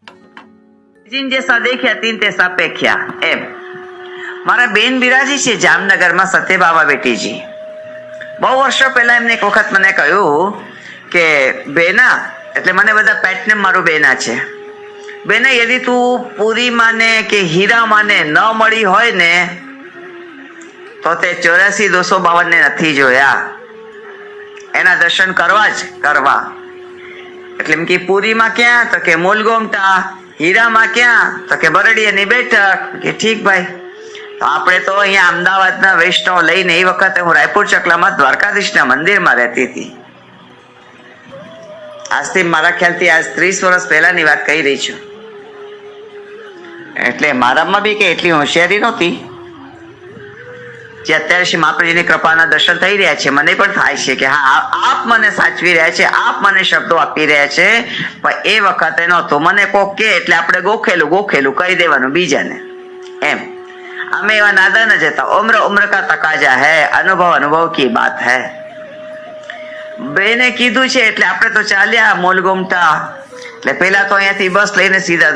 जिन जैसा देख्या तीन तैसा पेख्या एम मारा बेन बिराजी छे जामनगर में सत्यबाबा बेटीजी बहु वर्षो पहला एमने एक वखत मने कह्युं के बेना एटले मने बधा पेटनेम मारू बेना छे। बेना यदि तू पूरी माने के हीरा माने न मળી હોય ને તો તે 84,252 ને નથી જોયા, એના દર્શન કરવા જ કરવા। એટલે એમ કે પૂરીમાં ક્યાં તો કે મૂલગોમટા, હીરામાં ક્યાં તો કે બરડીયાની બેઠક કે ઠીક ભાઈ। તો આપણે તો અહીંયા અમદાવાદના વૈષ્ણવ લઈને એ વખતે હું રાયપુર ચકલામાં દ્વારકાધીશના મંદિરમાં રહેતી હતી। આજથી મારા ખ્યાલથી આજ 30 વર્ષ પહેલાની વાત કહી રહી છું। એટલે મારામાં બી કે એટલી હોશિયારી નહોતી જે અત્યારે શ્રી મહાપ્રભુજીની કૃપાના દર્શન થઈ રહ્યા છે। મને પણ થાય છે કે હા આપ મને સાચવી રહ્યા છે, આપ મને શબ્દો આપી રહ્યા છે, પણ એ વખતે નહોતું। મને કોક કે એટલે આપણે ગોખેલું ગોખેલું કહી દેવાનું બીજાને એમ। અમે એવા નાદાન જ હતા। ઉમ્ર ઉમ્ર કા તકાજા હૈ, અનુભવ અનુભવ કી બાત હૈ। બેને કીધું છે એટલે આપણે તો ચાલ્યા મૂલગોમટા। એટલે પેલા તો અહીંયાથી બસ લઈને સીધા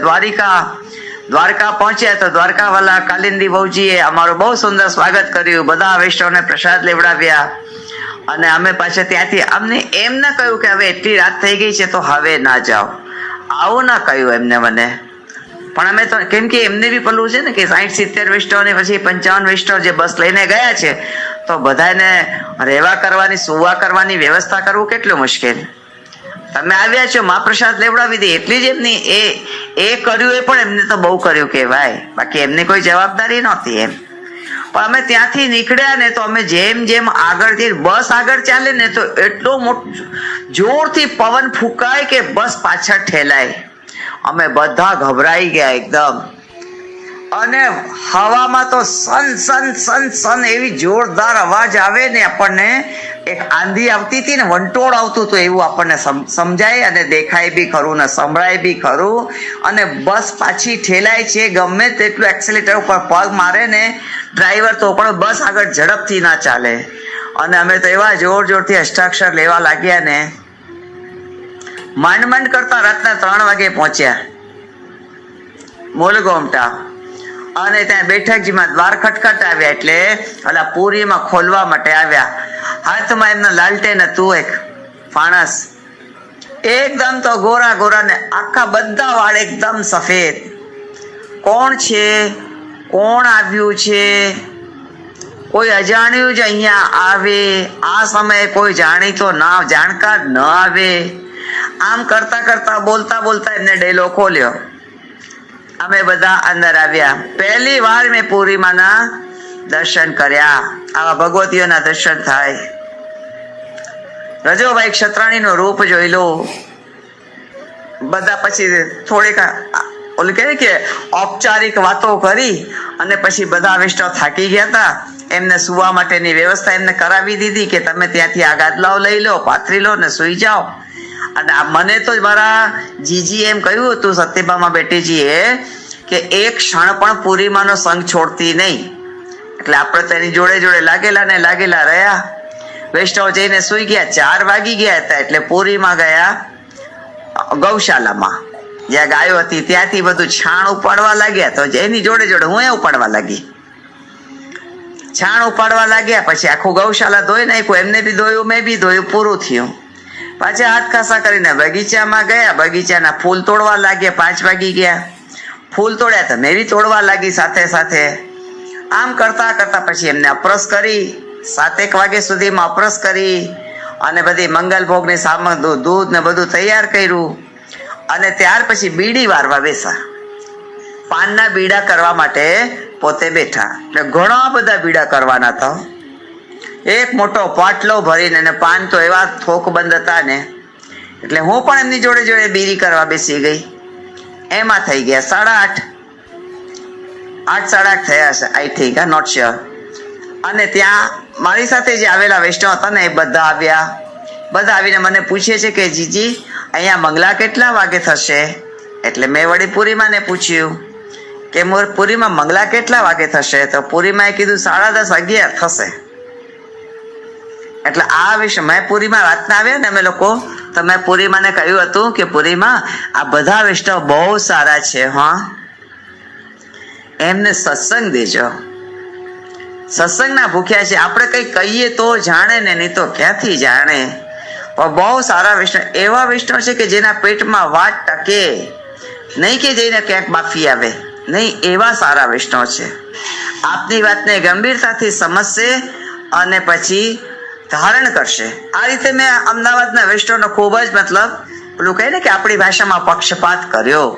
દ્વારકા પહોંચ્યા। તો દ્વારકા વાલા કાલિંદી બહુજીએ અમારું બહુ સુંદર સ્વાગત કર્યું, બધા વૈષ્ણવને પ્રસાદ લેવડાવ્યા અને અમે પાછા ત્યાંથી અમને એમ ના કહ્યું કે હવે એટલી રાત થઈ ગઈ છે તો હવે ના જાઓ, આવું ના કહ્યું એમને મને। પણ અમે તો કેમ કે એમને બી પેલું છે ને કે 60-70 વૈષ્ણવ ને પછી 55 વૈષ્ણવ જે બસ લઈને ગયા છે તો બધાને રહેવા કરવાની સુવા કરવાની વ્યવસ્થા કરવું કેટલું મુશ્કેલ। તમે આવ્યા છો મહાપ્રસાદ લેવડાવી દે એટલી જ એમની એ કર્યું, એ પણ એમને તો બહુ કર્યું કહેવાય, બાકી એમની કોઈ જવાબદારી નહોતી એમ। પણ અમે ત્યાંથી નીકળ્યા ને તો અમે જેમ જેમ આગળ જઈ બસ આગળ ચાલે ને તો એટલો મોટો જોરથી પવન ફૂંકાય કે બસ પાછળ ઠેલાય। અમે બધા ગભરાઈ ગયા એકદમ અને હવામાં તો સન સન સન સન એવી જોરદાર અવાજ આવે ને આપણને, એક આંધી આવતી હતી ને વંટોળ આવતું હતું એવું આપણને સમજાય અને દેખાય બી ખરું ને સંભળાય બી ખરું। અને બસ પાછી ઠેલાય છે, ગમે તેટલું એક્સિલેટર ઉપર પગ મારે ને ડ્રાઈવર તો પણ બસ આગળ ઝડપથી ના ચાલે। અને અમે તો એવા જોર જોરથી અષ્ટાક્ષર લેવા લાગ્યા ને માંડ કરતા રાતના 3 વાગે પહોંચ્યા મૂલગોમટા। અને ત્યાં બેઠકજીમાં દ્વાર ખટખટાવ્યા એટલે ઓલા પૂરીમાં ખોલવા માટે આવ્યા। હાથમાં એમનો લાલટેન હતું એક ફાણસ, એકદમ તો ગોરા ગોરા ને આખા બધા વાળ એકદમ સફેદ। કોણ છે, કોણ આવ્યું છે, કોઈ અજાણ્યું જ અહીંયા આવે, આ સમયે કોઈ જાણીતો ના જાણકાર ન આવે। આમ કરતા કરતા બોલતા બોલતા એમને ડેલો ખોલ્યો। અમે બધા અંદર આવ્યા। પહેલી વાર મેં પૂરીમાના દર્શન કર્યા। આવા ભગવતીઓના દર્શન થાય। રજોભાઈ ક્ષત્રાણીનું રૂપ જોઈ લો। બધા પછી થોડીક ઓલું કહે કે ઔપચારિક વાતો કરી અને પછી બધા વૈષ્ણવ થાકી ગયા હતા, એમને સુવા માટેની વ્યવસ્થા એમને કરાવી દીધી કે તમે ત્યાંથી આ ગાદલાઓ લઈ લો, પાથરી લો ને સુઈ જાઓ। અને મને તો મારા જીજી એમ કહ્યું હતું સત્યભામા બેટીજીએ કે એક ક્ષણ પણ પૂરીમાંનો સંગ છોડતી નહીં। એટલે આપણે તો એની જોડે જોડે લાગેલા ને લાગેલા રહ્યા। વૈષ્ણવ જઈને સુઈ ગયા, 4 વાગી ગયા હતા એટલે પૂરીમાં ગયા ગૌશાલામાં જ્યાં ગાયો હતી ત્યાંથી બધું છાણ ઉપાડવા लाग्યા। તો એની જોડે જોડે હું ઉપાડવા લાગી, છાણ ઉપાડવા लाग्યા। પછી આખું ગૌશાલા ધોઈ નાખ્યું, એમને બી ધોયું, મેં બી ધોયું, પૂરું થયું। પાછા હાથ ખાસા કરીને બગીચામાં ગયા, બગીચાના ફૂલ તોડવા લાગ્યા। 5 વાગી ગયા, ફૂલ તોડ્યા તો મેં બી તોડવા લાગી સાથે સાથે। આમ કરતા કરતા પછી એમને અપરસ કરી, 7-1 વાગે સુધીમાં અપરસ કરી અને બધી મંગલ ભોગની સામગ્રી દૂધ ને બધું તૈયાર કર્યું। અને ત્યાર પછી બીડી વારવા બેસા, પાનના બીડા કરવા માટે પોતે બેઠા। એટલે ઘણા બધા બીડા કરવાના હતા। એક મોટો પાટલો ભરીને અને પાન તો એવા થોકબંધ હતા ને એટલે હું પણ એમની જોડે જોડે બીડી કરવા બેસી ગઈ। એમાં થઈ ગયા 8:30, 8:30 થયા હશે આઈ થિંક, નોટ શ્યોર। અને ત્યાં મારી સાથે જે આવેલા વૈષ્ણવ હતા ને એ બધા આવ્યા। બધા આવીને મને પૂછે છે કે જીજી અહીંયા મંગલા કેટલા વાગે થશે? એટલે મેં વળી પૂરીમાને પૂછ્યું કે પૂરીમાં મંગલા કેટલા વાગે થશે? તો પૂરીમાએ કીધું 10:30, 11 થશે। એટલે આ વિશે મેં પૂરીમાં રાતના આવ્યા ને અમે લોકો તમે પુરીમાં ને કહ્યું હતું કે પુરીમાં આ બધા વૈષ્ણવ બહુ સારા છે. હા, એમને સત્સંગ દેજો. સત્સંગના ભૂખ્યા છે. આપણે કઈ કહીએ તો જાણે ને, નહીં તો ક્યાંથી જાણે. પણ બહુ સારા વૈષ્ણવ એવા વૈષ્ણવ છે કે જેના પેટમાં વાત ટકે નહીં, કે જઈને ક્યાંક બાફી આવે નહીં. એવા સારા વૈષ્ણવ છે. આપની વાતને ગંભીરતાથી સમજશે અને પછી ધારણ કરશે. આ રીતે મેં અમદાવાદના વૈષ્ણવનો ખૂબ જ મતલબ પેલું કહે ને કે આપણી ભાષામાં પક્ષપાત કર્યો.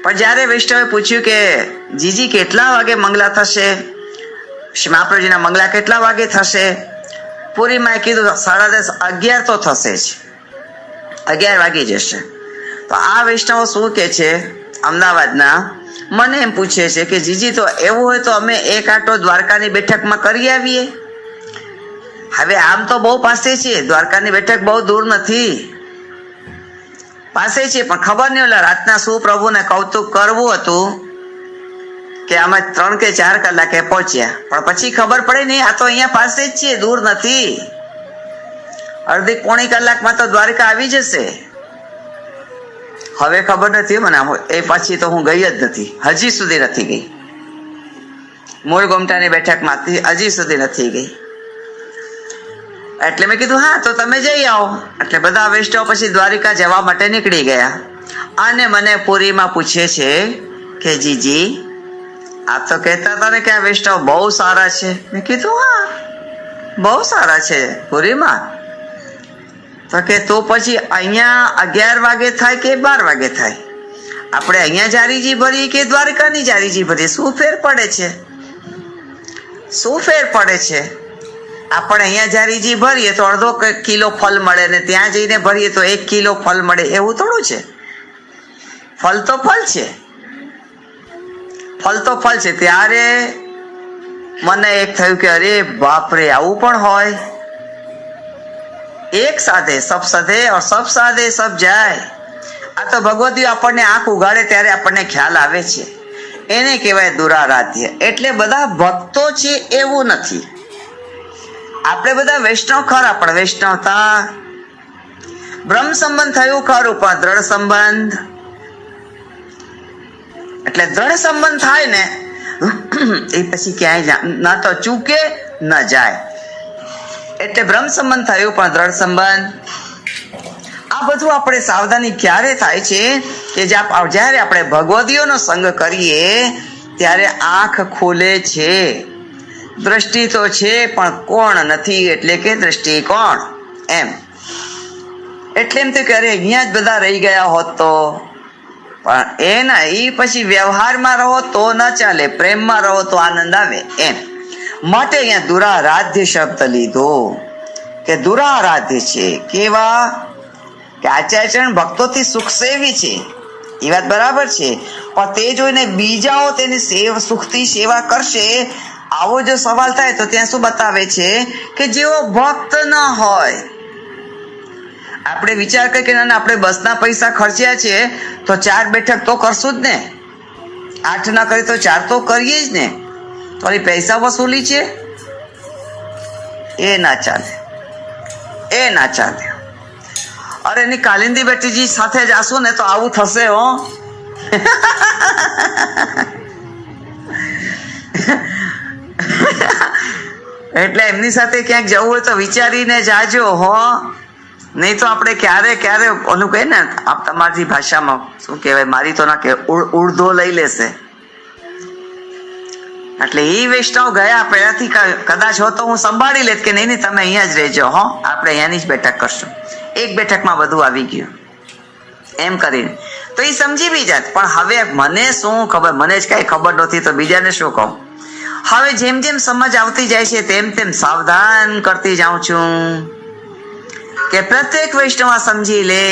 પણ જ્યારે વૈષ્ણવે પૂછ્યું કે જીજી કેટલા વાગે મંગલા થશે, મહાપ્રભુજીના મંગલા કેટલા વાગે થશે, પુરીમાં કીધું 10:30 11 તો થશે જ, 11 વાગી જશે. તો આ વૈષ્ણવ શું કે છે અમદાવાદના, મને એમ પૂછે છે કે જીજી તો એવું હોય તો અમે એક આંટો દ્વારકાની બેઠકમાં કરી આવીએ. હવે આમ તો બહુ પાસે છે, દ્વારકાની બેઠક બહુ દૂર નથી, પાસે છે. પણ ખબર નહીં ઓલા રાતના શું પ્રભુને કૌતુક કરવું હતું કે અમે 3 કે 4 કલાકે પહોંચ્યા. પણ પછી ખબર પડે નહીં આ તો અહીંયા પાસે જ છે, દૂર નથી. અડધી પોણી કલાકમાં તો દ્વારકા આવી જશે. હવે ખબર નથી મને, એ પછી તો હું ગઈ જ નથી, હજી સુધી નથી ગઈ. મૂળ ગોમટાની બેઠકમાંથી હજી સુધી નથી ગઈ. એટલે મેં કીધું હા તો તમે જઈ આવો. એટલે બધા વૈષ્ણવ પછી દ્વારિકા જવા માટે નીકળી ગયા. અને મને પુરીમાં પૂછે છે કે જીજી આપ તો કહેતા હતા ને કે આ વૈષ્ણવ બહુ સારા છે. મેં કીધું હા બહુ સારા છે પુરીમાં. તો કે તો પછી અહીંયા 11 વાગે થાય કે 12 વાગે થાય, આપણે અહીંયા જારીજી ભરીએ કે દ્વારકાની જારીજી ભરીએ, શું ફેર પડે છે? આપણે અહીંયા જારીજી ભરીએ તો અડધો કિલો ફળ મળે ને ત્યાં જઈને ભરીએ તો 1 કિલો ફળ મળે, એવું થોડું છે. ફળ તો ફળ છે. ત્યારે મને એક થયું કે અરે બાપરે આવું પણ હોય. એક સાધે સબ સધે और सब साधे सब જાય. આ તો ભગવતીઓ આપણને આંખ ઉગાડે ત્યારે આપણને ખ્યાલ આવે છે. એને કહેવાય દુરારાધ્ય. એટલે બધા ભક્તો છે એવું નથી. આપણે બધા વૈષ્ણવ ખરા, પણ વૈષ્ણવતા બ્રહ્મ સંબંધ થયું ખરું, પણ દ્રઢ સંબંધ. એટલે દ્રઢ સંબંધ થાય ને એ પછી ક્યાંય ના તો ચૂકે ન જાય. એટલે બ્રહ્મ સંબંધ થયું પણ દ્રઢ સંબંધ. આ બધું આપણે સાવધાની ક્યારે થાય છે કે જ્યારે આપણે ભગવદીઓનો સંગ કરીએ ત્યારે આંખ ખોલે છે. દ્રષ્ટિ તો છે પણ કોણ નથી, એટલે કે દ્રષ્ટિકોણ. એમ એટલે એમ તો કે અરે અહીંયા જ બધા રહી ગયા હોત તો, પણ એ ના, એ પછી વ્યવહારમાં રહો તો ન ચાલે, પ્રેમમાં રહો તો આનંદ આવે. એમ માટે અહીંયા દુરારાધ્ય શબ્દ લીધો કે દુરારાધ્ય છે. કેવા કે આચાર્યચરણ ભક્તોથી સુખ સેવી છે, એ વાત બરાબર છે. પણ તે જોઈને બીજાઓ તેની સુખથી સેવા કરશે, આવો જો સવાલ થાય તો ત્યાં શું બતાવે છે કે જેઓ ભક્ત ન હોય. આપણે વિચાર કરીએ કે ના આપણે બસના પૈસા ખર્ચ્યા છે તો 4 બેઠક તો કરશું જ ને, 8 ના કરી તો 4 તો કરીએ જ ને. તો પૈસા વસૂલી છે, એ ના ચાલે. અરે એની કાલિંદી બેટીજી સાથે જાશું ને તો આવું થશે હો. એટલે એમની સાથે ક્યાંક જવું હોય તો વિચારીને જાજો હો, નહીં તો આપણે ક્યારે ઓલું કહે ને આપ તમારી ભાષામાં શું કહેવાય, મારી તો ના કે ઉડધો લઈ લેશે. એટલે એ વૈષ્ણવ ગયા પહેલાથી કદાચ હો તો હું સંભાળી લેત કે નહીં તમે અહીંયા જ રહેજો હો, આપણે અહીંયાની જ બેઠક કરશું. એક બેઠકમાં બધું આવી ગયું એમ કરીને તો એ સમજી બી જાત. પણ હવે મને શું ખબર, મને જ કઈ ખબર નહોતી તો બીજાને શું કહું. હવે જેમ જેમ સમજ આવતી જાય છે તેમ તેમ સાવધાન કરતી જાઉં છું કે પ્રત્યેક વૈષ્ણવ સમજી લે.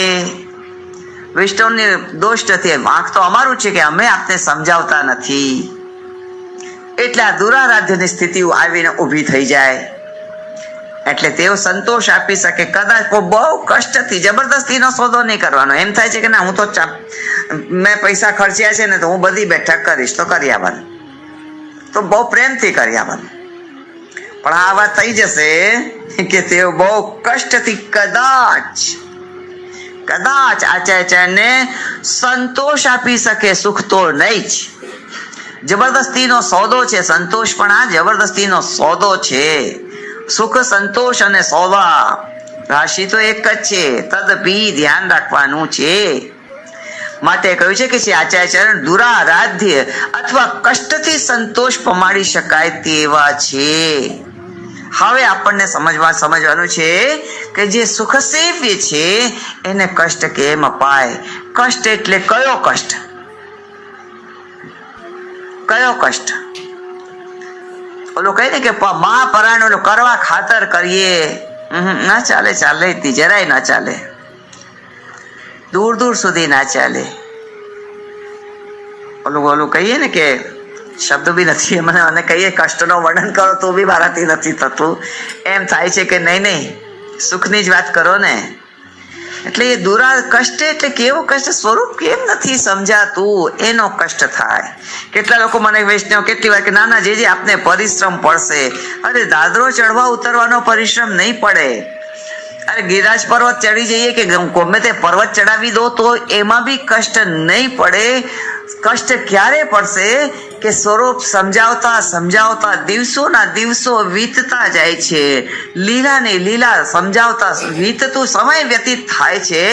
વૈષ્ણવની દોષ નથી, વાંક તો અમારું છે કે અમે આપને સમજાવતા નથી. એટલે આ દુરારાધ્યની સ્થિતિ આવીને ઊભી થઈ જાય. એટલે તેઓ સંતોષ આપી શકે. કદાચ બહુ કષ્ટથી જબરદસ્તીનો સોદો નહીં કરવાનો. એમ થાય છે કે ના હું તો મેં પૈસા ખર્ચ્યા છે ને તો હું બધી બેઠક કરીશ, તો કરી આવવાનું, તો બહુ પ્રેમથી કરી આવવાનું. પણ આ વાત થઈ જશે કે તેઓ બહુ કષ્ટથી કદાચ આચાર્યને સંતોષ આપી શકે, સુખ તો નહીં જ. જબરદસ્તીનો સોદો છે સંતોષ, પણ આ જબરદસ્તીનો સોદો છે. સુખ, સંતોષ અને સોદા રાશિ તો એક જ છે. તદપી ધ્યાન રાખવાનું છે. માટે કહ્યું છે કે આચાર્ય દુરારાધ્ય અથવા કષ્ટથી સંતોષ પમાડી શકાય તેવા છે. હવે આપણને સમજવાનું છે કે જે સુખ સેવ્ય છે એને કષ્ટ કેમ અપાય. કષ્ટ એટલે કયો કષ્ટ? ઓલો કહે ને કે મા પરાણ ઓલો કરવા ખાતર કરીએ, ના ચાલે, જરાય ના ચાલે, દૂર સુધી ના ચાલે. ઓલું કહીએ ને કે શબ્દ બી નથી મને કહીએ કષ્ટનો વર્ણન કરો તો બી મારાથી નથી થતું. એમ થાય છે કે નહીં સુખની જ વાત કરો ને. એટલે એ કષ્ટ એટલે કેવો કષ્ટ, સ્વરૂપ કેમ નથી સમજાતું એનો કષ્ટ થાય. કેટલા લોકો મને વૈષ્ણવ કેટલી વાર કે ના જે આપને પરિશ્રમ પડશે. અરે દાદરો ચડવા ઉતરવાનો પરિશ્રમ નહીં પડે. અરે ગિરિરાજ પર્વત ચડી જઈએ કે ગમે તે પર્વત ચડાવી દો તો એમાં બી કષ્ટ નહીં પડે. કષ્ટ ક્યારે પડશે કે સ્વરૂપ સમજાવતા દિવસોના દિવસો વીતતા જાય છે. લીલા સમજાવતા વીતતું સમય વ્યતીત થાય છે,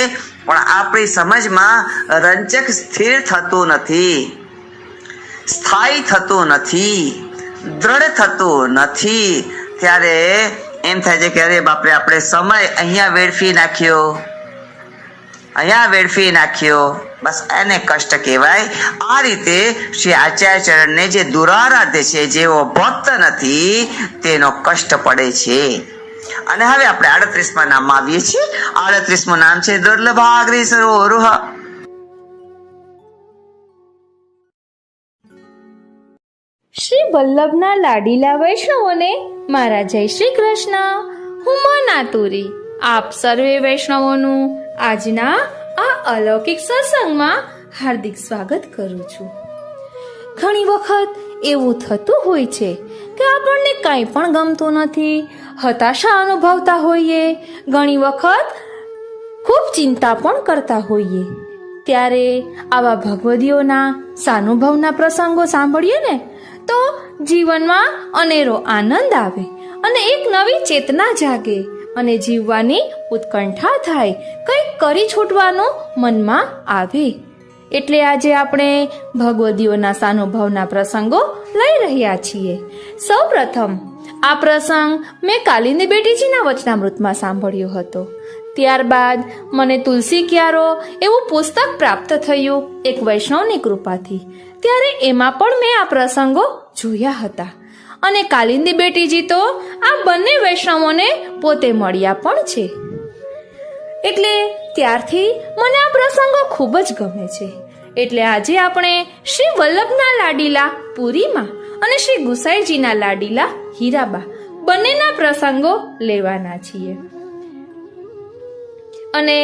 પણ આપણી સમજમાં રંજક સ્થિર થતું નથી, સ્થાયી થતું નથી, દ્રઢ થતું નથી. ત્યારે એમ થાય છે કે અરે બાપરે, આપણે સમય અહીંયા વેડફી નાખ્યો, બસ એને કષ્ટ કહેવાય. આ રીતે શ્રી આચાર્ય ચરણને જે દુરારાધ્ય છે, જેવો ભક્ત નથી, તેનો કષ્ટ પડે છે. અને હવે આપણે 38મા નામમાં આવીએ છીએ. 38મું નામ છે દુર્લભાગ્રી સરોરુહ. શ્રી વલ્લભના લાડીલા વૈષ્ણવોને મારા જય શ્રી કૃષ્ણ. હું મનાતુરી આપ સર્વે વૈષ્ણવોનું આજના આ અલૌકિક સત્સંગમાં હાર્દિક સ્વાગત કરું છું. ઘણી વખત એવું થતું હોય છે કે આપણને કંઈ પણ ગમતું નથી, હતાશા અનુભવતા હોઈએ, ઘણી વખત ખૂબ ચિંતા પણ કરતા હોઈએ. ત્યારે આવા ભગવદીઓના સાનુભવના પ્રસંગો સાંભળીએ ને તો જીવનમાં અનેરો આનંદ આવે અને એક નવી ચેતના જાગે અને જીવવાની ઉત્કંઠા થાય, કંઈક કરી છૂટવાનું મનમાં આવે. એટલે આજે આપણે ભગવદીઓના સાનુભવના પ્રસંગો લઈ રહ્યા છીએ. સૌપ્રથમ આ પ્રસંગ મેં કાલિંદી બેટીજીના વચનામૃતમાં સાંભળ્યો હતો. ત્યારબાદ મને તુલસી ક્યારો એવું પુસ્તક પ્રાપ્ત થયું એક વૈષ્ણવની કૃપાથી. ત્યારે એમાં પણ મેં આ પ્રસંગો જોયા હતા. અને કાલિંદી બેટીજી તો આ બંને વૈષ્ણવોને પોતે મળ્યા પણ છે. એટલે ત્યારથી મને આ પ્રસંગો ખૂબ જ ગમે છે. એટલે આજે આપણે શ્રી વલ્લભના લાડીલા પુરીમાં અને શ્રી ગુસાઈજીના લાડીલા હીરાબા બંનેના પ્રસંગો લેવાના છીએ. અને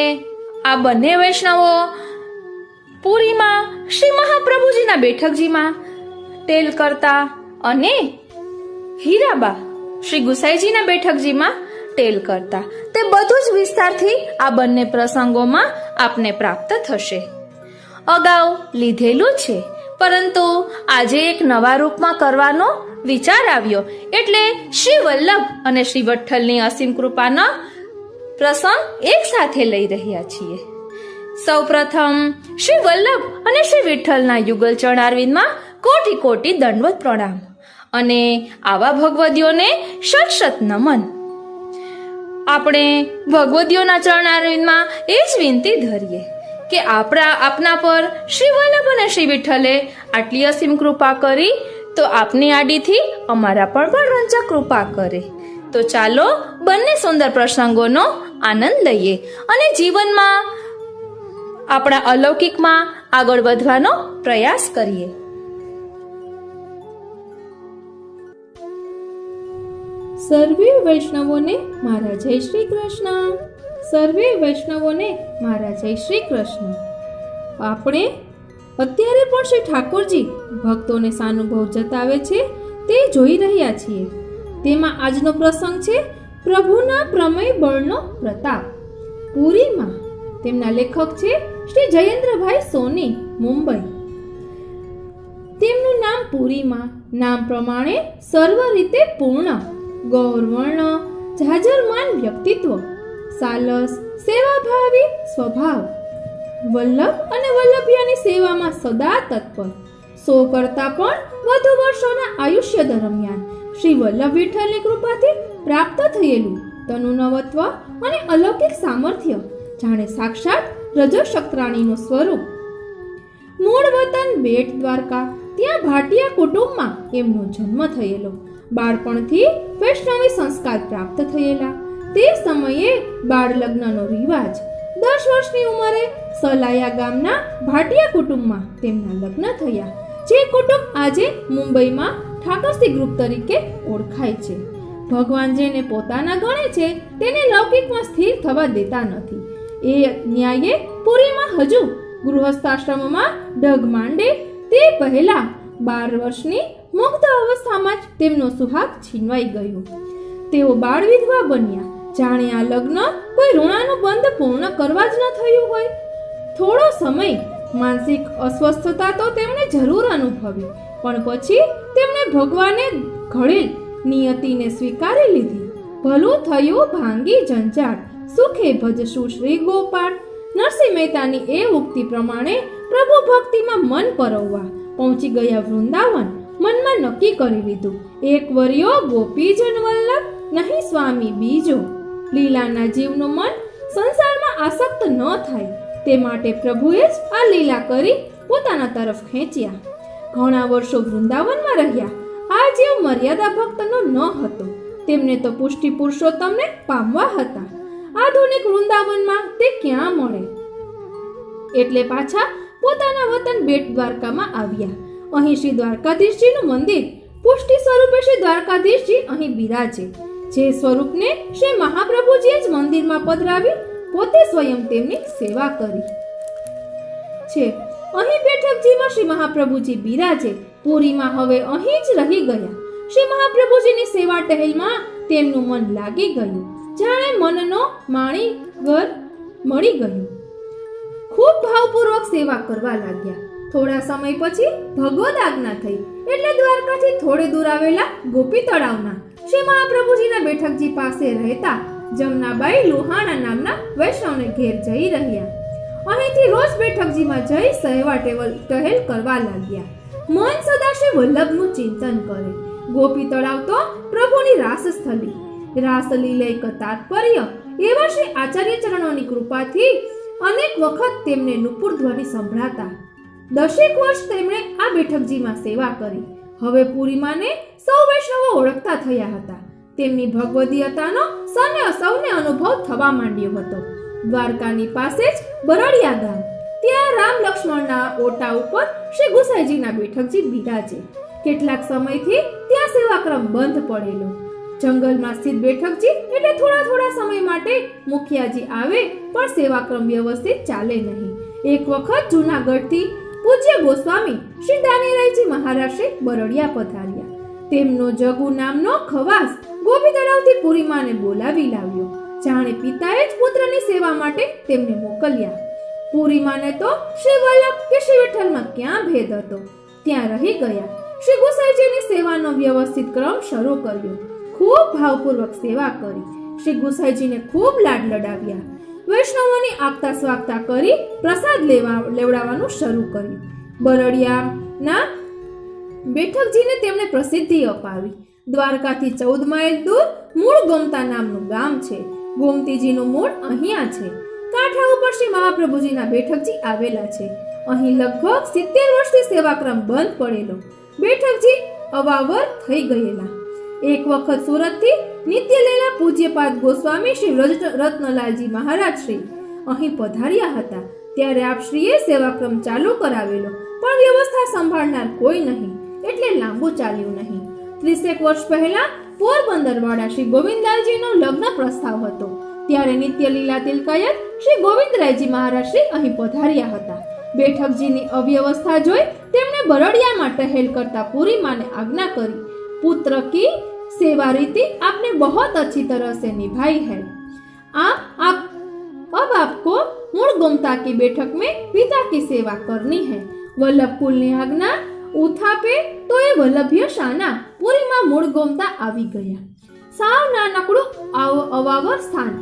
આ બંને વૈષ્ણવો પુરીમાં શ્રી મહાપ્રભુજીના બેઠકજીમાં ટેલ કરતા અને હીરાબા શ્રી ગુસાઈજીના બેઠકજીમાં ટેલ કરતા, તે બધું જ વિસ્તારથી આ બંને પ્રસંગોમાં આપને પ્રાપ્ત થશે. અગાઉ લીધેલું છે, પરંતુ આજે એક નવા રૂપમાં કરવાનો વિચાર આવ્યો. એટલે શ્રી વલ્લભ અને શ્રી વિઠ્ઠલની અસીમ કૃપાનો પ્રસંગ એક સાથે લઈ રહ્યા છીએ. સૌપ્રથમ શ્રી વલ્લભ અને શ્રી વિઠ્ઠલના યુગલ ચરણારવિંદમાં કોટી કોટી દંડવત પ્રણામ અને આવા ભગવદીઓને શત નમન. આપણે ભગવદીઓના ચરણારવિંદમાં એ જ વિનંતી ધરીએ કે આપના પર શ્રી વલ્લભ અને શ્રી વિઠ્ઠલે આટલી અસીમ કૃપા કરી, તો આપની આડીથી અમારા પર પણ રંજક કૃપા કરે. તો ચાલો બંને સુંદર પ્રસંગોનો આનંદ લઈએ અને જીવનમાં આપણા અલૌકિકમાં આગળ વધવાનો પ્રયાસ કરીએ. સર્વે વૈષ્ણવોને મારા જય શ્રી કૃષ્ણ. સર્વે વૈષ્ણવોને મારા જય શ્રી કૃષ્ણ. આપણે અત્યારે પણ શ્રી ઠાકોરજી ભક્તોને સાનુભવ જતાવે છે તે જોઈ રહ્યા છીએ. તેમાં આજનો પ્રસંગ છે પ્રભુના પ્રમેય બળનો પ્રતાપ. પુરીમાં. તેમના લેખક છે શ્રી જયેન્દ્રભાઈ સોની, મુંબઈ. તેમનું નામ પુરીમાં. નામ પ્રમાણે સર્વ રીતે પૂર્ણ, ગૌરવર્ણ, જાજરમાન વ્યક્તિત્વ, સાલસ, સેવાભાવી સ્વભાવ, વલ્લભ અને વલ્લભિયાની સેવામાં સદા તત્પર. 100 કરતાં પણ વધુ વર્ષોના આયુષ્ય દરમિયાન શ્રી વલ્લભ વિઠ્ઠલની કૃપાથી પ્રાપ્ત થયેલું તનુનવત્વ અને અલૌકિક સામર્થ્ય જાણે સાક્ષાત રજોશક્રાણીનું સ્વરૂપ. મૂળ વતન બેટ દ્વારકા. ત્યાં ભાટિયા કુટુંબમાં એમનો જન્મ થયેલો. બાળપણથી વૈષ્ણવી સંસ્કાર પ્રાપ્ત થયેલા. તે સમયે બાળ લગ્નનો રિવાજ. 10 વર્ષની ઉંમરે સલાયા ગામના ભાટિયા કુટુંબમાં તેમના લગ્ન થયા, જે કુટુંબ આજે મુંબઈમાં ઠાકરસી ગ્રુપ તરીકે ઓળખાય છે. ભગવાન જેને પોતાના ગણે છે તેને લૌકિકમાં સ્થિર થવા દેતા નથી. એ ન્યાયે પુરીમાં હજુ ગૃહસ્થાશ્રમમાં ડગ માંડે તે પહેલા 12 વર્ષની મુગ્ધ અવસ્થામાં જ તેમનો સુહાગ છીનવાઈ ગયો. તેઓ બાળ વિધવા બન્યા. જાણે આ લગ્ન કોઈ ઋણાનું બંધ પૂર્ણ કરવા જ ન થયું હોય. થોડો સમય માનસિક અસ્વસ્થતા તો તેમણે જરૂર અનુભવી, પણ પછી તેમણે ભગવાને ઘડેલ નિયતિને સ્વીકારી લીધી. ભલું થયું ભાંગી જંજાટ, સુખે ભજશું શ્રી ગોપાળ. નરસિંહ મહેતાની એ ઉક્તિ પ્રમાણે પ્રભુ ભક્તિમાં મન પરોવવા પહોંચી ગયા વૃંદાવન. મનમાં નક્કી કરી લીધું, એક વર્યો ગોપીજન વલ્લભ, નહીં સ્વામી બીજો. લીલાના જીવનું મન સંસારમાં આસક્ત ન થાય તે માટે પ્રભુએ જ આ લીલા કરી પોતાના તરફ ખેંચ્યા. ઘણા વર્ષો વૃંદાવનમાં રહ્યા. આ જીવ મર્યાદા ભક્તનો ન હતો. તેમને તો પુષ્ટિ પુરુષોત્તમને પામવા હતા. આધુનિક વૃંદાવનમાં તે ક્યાં મળે? એટલે પાછા પોતાના વતન બેટ દ્વારકામાં આવ્યા. અહીં શ્રી દ્વારકાધીશજીનું મંદિર. પુષ્ટિ સ્વરૂપે શ્રી દ્વારકાધીશજી અહીં બિરાજે. જે સ્વરૂપને શ્રી મહાપ્રભુજીએ જ મંદિરમાં પધરાવી પોતે સ્વયં તેમની સેવા કરી છે. અહીં બેઠકજીમાં શ્રી મહાપ્રભુજી બિરાજે. પુરીમાં હવે અહીં જ રહી ગયા. શ્રી મહાપ્રભુજીની સેવા ટહેલમાં તેમનું મન લાગી ગયું. જાણે મનનો માણીઘર મળી ગયું. ખૂબ ભાવપૂર્વક સેવા કરવા લાગ્યા. થોડા સમય પછી ભગવદ આજ્ઞા થઈ એટલે દ્વારકાથી થોડે દૂર આવેલા ગોપી તળાવના શ્રી મહાપ્રભુજીના બેઠકજી પાસે રહેતા જમનાબાઈ લોહાણા નામના વૈષ્ણવને ઘેર જઈ રહ્યા. અહીંથી રોજ બેઠકજીમાં જઈ સહેવા ટહેલ કરવા લાગ્યા. મન સદા શ્રી વલ્લભનું ચિંતન કરે. ગોપી તળાવ તો પ્રભુની રાસસ્થલી. રાસલીલૈક તાત્પર્ય એવા શ્રી આચાર્ય ચરણોની કૃપાથી અનેક વખત તેમને નુપુર ધ્વનિ સંભળાતા. 10 વર્ષ તેમણે આ બેઠકજીમાં સેવા કરી. હવે પુરીમાંને સૌ વૈષ્ણવો ઓળખતા થયા હતા. તેમની ભગવદીયતાનો સૌને અનુભવ થવા માંડ્યો હતો. દ્વારકાની પાસે જ બરડિયા ગામ. ત્યાં રામ લક્ષ્મણના ઓટા ઉપર શ્રી ગુસાઈજીના બેઠકજી બિરાજે. કેટલાક સમયથી ત્યાં સેવાક્રમ બંધ પડેલો. જંગલમાં સ્થિત બેઠકજી એટલે થોડા સમય માટે મુખિયાજી આવે પણ સેવાક્રમ વ્યવસ્થિત ચાલે નહીં. એક વખત જૂનાગઢથી પૂજ્ય ગોસ્વામી શ્રી દાનેરાયજી મહારાજ શ્રી બરડિયા પધાર્યા. તેમનો જગુ નામનો ખવાસ ગોપી તળાવથી પુરીમાંને બોલાવી લાવ્યો. જાણે પિતાએ જ પુત્રની સેવા માટે તેમને મોકલ્યા. પુરીમાંને તો શ્રી વલ્લભ કે શ્રી વિઠ્ઠલમાં ક્યાં ભેદ હતો. ત્યાં રહી ગયા. શ્રી ગુસાઈજીની સેવાનો વ્યવસ્થિત ક્રમ શરૂ કર્યો. ખૂબ ભાવપૂર્વક સેવા કરી. શ્રી ગુસાઈજીને ખૂબ લાડ લડાવ્યા. વૈષ્ણવોની આગતા સ્વાગતા કરી પ્રસાદ લેવડાવવાનું શરૂ કર્યું. બરડિયાના બેઠકજીને તેમણે પ્રસિદ્ધિ અપાવી. દ્વારકાથી 14 માઇલ દૂર મૂળ ગોમતા નામનું ગામ છે. ગોમતીજીનું મૂળ અહીંયા છે. કાંઠા ઉપર શ્રી મહાપ્રભુજીના બેઠકજી આવેલા છે. અહીં લગભગ 70 વર્ષથી સેવાક્રમ બંધ પડેલો. બેઠકજી અવાવર થઈ ગયેલા. એક વખત સુરતથી નિત્ય લેલા પૂજ્યપાદ ગોસ્વામી શ્રી રત્નલાલજી મહારાજ શ્રી અહીં પધાર્યા હતા. ત્યારે આપશ્રીએ સેવાક્રમ ચાલુ કરાવેલો, પણ વ્યવસ્થા સંભાળનાર કોઈ નહીં એટલે લાંબુ ચાલ્યું નહીં. 30 વર્ષ પહેલા પોરબંદર વાળા શ્રી ગોવિંદલાલજીનો લગ્ન પ્રસ્તાવ હતો. ત્યારે નિત્ય લીલા તિલકાયત શ્રી ગોવિંદરાયજી મહારાજ શ્રી અહીં પધાર્યા હતા. બેઠકજીની અવ્યવસ્થા જોઈ તેમણે બરડિયામાં ટહેલ કરતા પુરીમાંને આજ્ઞા કરી, પુત્ર કી सेवा रीति आपने बहुत अच्छी तरह से निभाई है। अब आपको मूल गोमता की बैठक में पिता की सेवा करनी है। वल्लभ कुल ની આજ્ઞા ઉથાપે તો એ વલ્લભ્ય શાના પુરીમાં મૂળ ગોમતા આવી ગયા। સાવ નાનકડું અવાવર સ્થાન,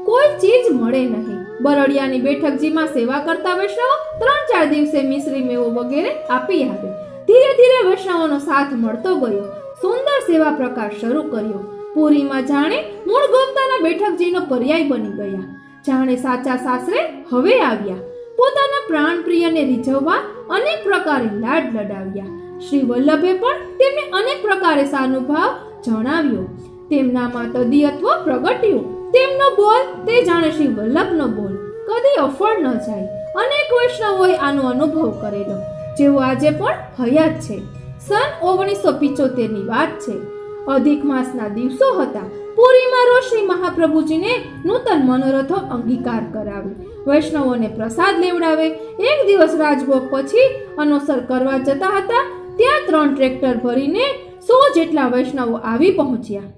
કોઈ ચીજ મળે નહીં। બરડિયાની બેઠકજીમાં સેવા કરતા વૈષ્ણવો 3-4 દિવસે મિશ્રી મેવો વગેરે આપી આવે। ધીરે ધીરે વૈષ્ણવોનો સાથ મળતો ગયો। સુંદર સેવા પ્રકાર શરૂ કર્યો। પુરીમાં જાણે મૂળ ગોમતાના બેઠકજીનો પર્યાય બની ગયા। જાણે સાચા સાસરે હવે આવ્યા। પોતાના પ્રાણ પ્રિયને રીઝવવા અનેક પ્રકારે લાડ લડાવ્યા। શ્રી વલ્લભે પણ તેમને અનેક પ્રકારે સાનુભાવ જણાવ્યો। તેમનામાં તદીયત્વ પ્રગટ્યું। તેમનો બોલ તે જાણે શ્રી વલ્લભનો બોલ કદી અફળ ન જાય। અનેક વૈષ્ણવોએ આનો અનુભવ કરેલો, જેઓ આજે પણ હયાત છે। સન 1975 ની વાત છે। અધિક માસના દિવસો હતા। પુરીમાં રોજ શ્રી મહાપ્રભુજીને નૂતન મનોરથો અંગીકાર કરાવે, વૈષ્ણવોને પ્રસાદ લેવડાવે। એક દિવસ રાજભોગ પછી અનુસર કરવા જતા હતા, ત્યાં 3 ટ્રેક્ટર ભરીને 100 જેટલા વૈષ્ણવો આવી પહોંચ્યા।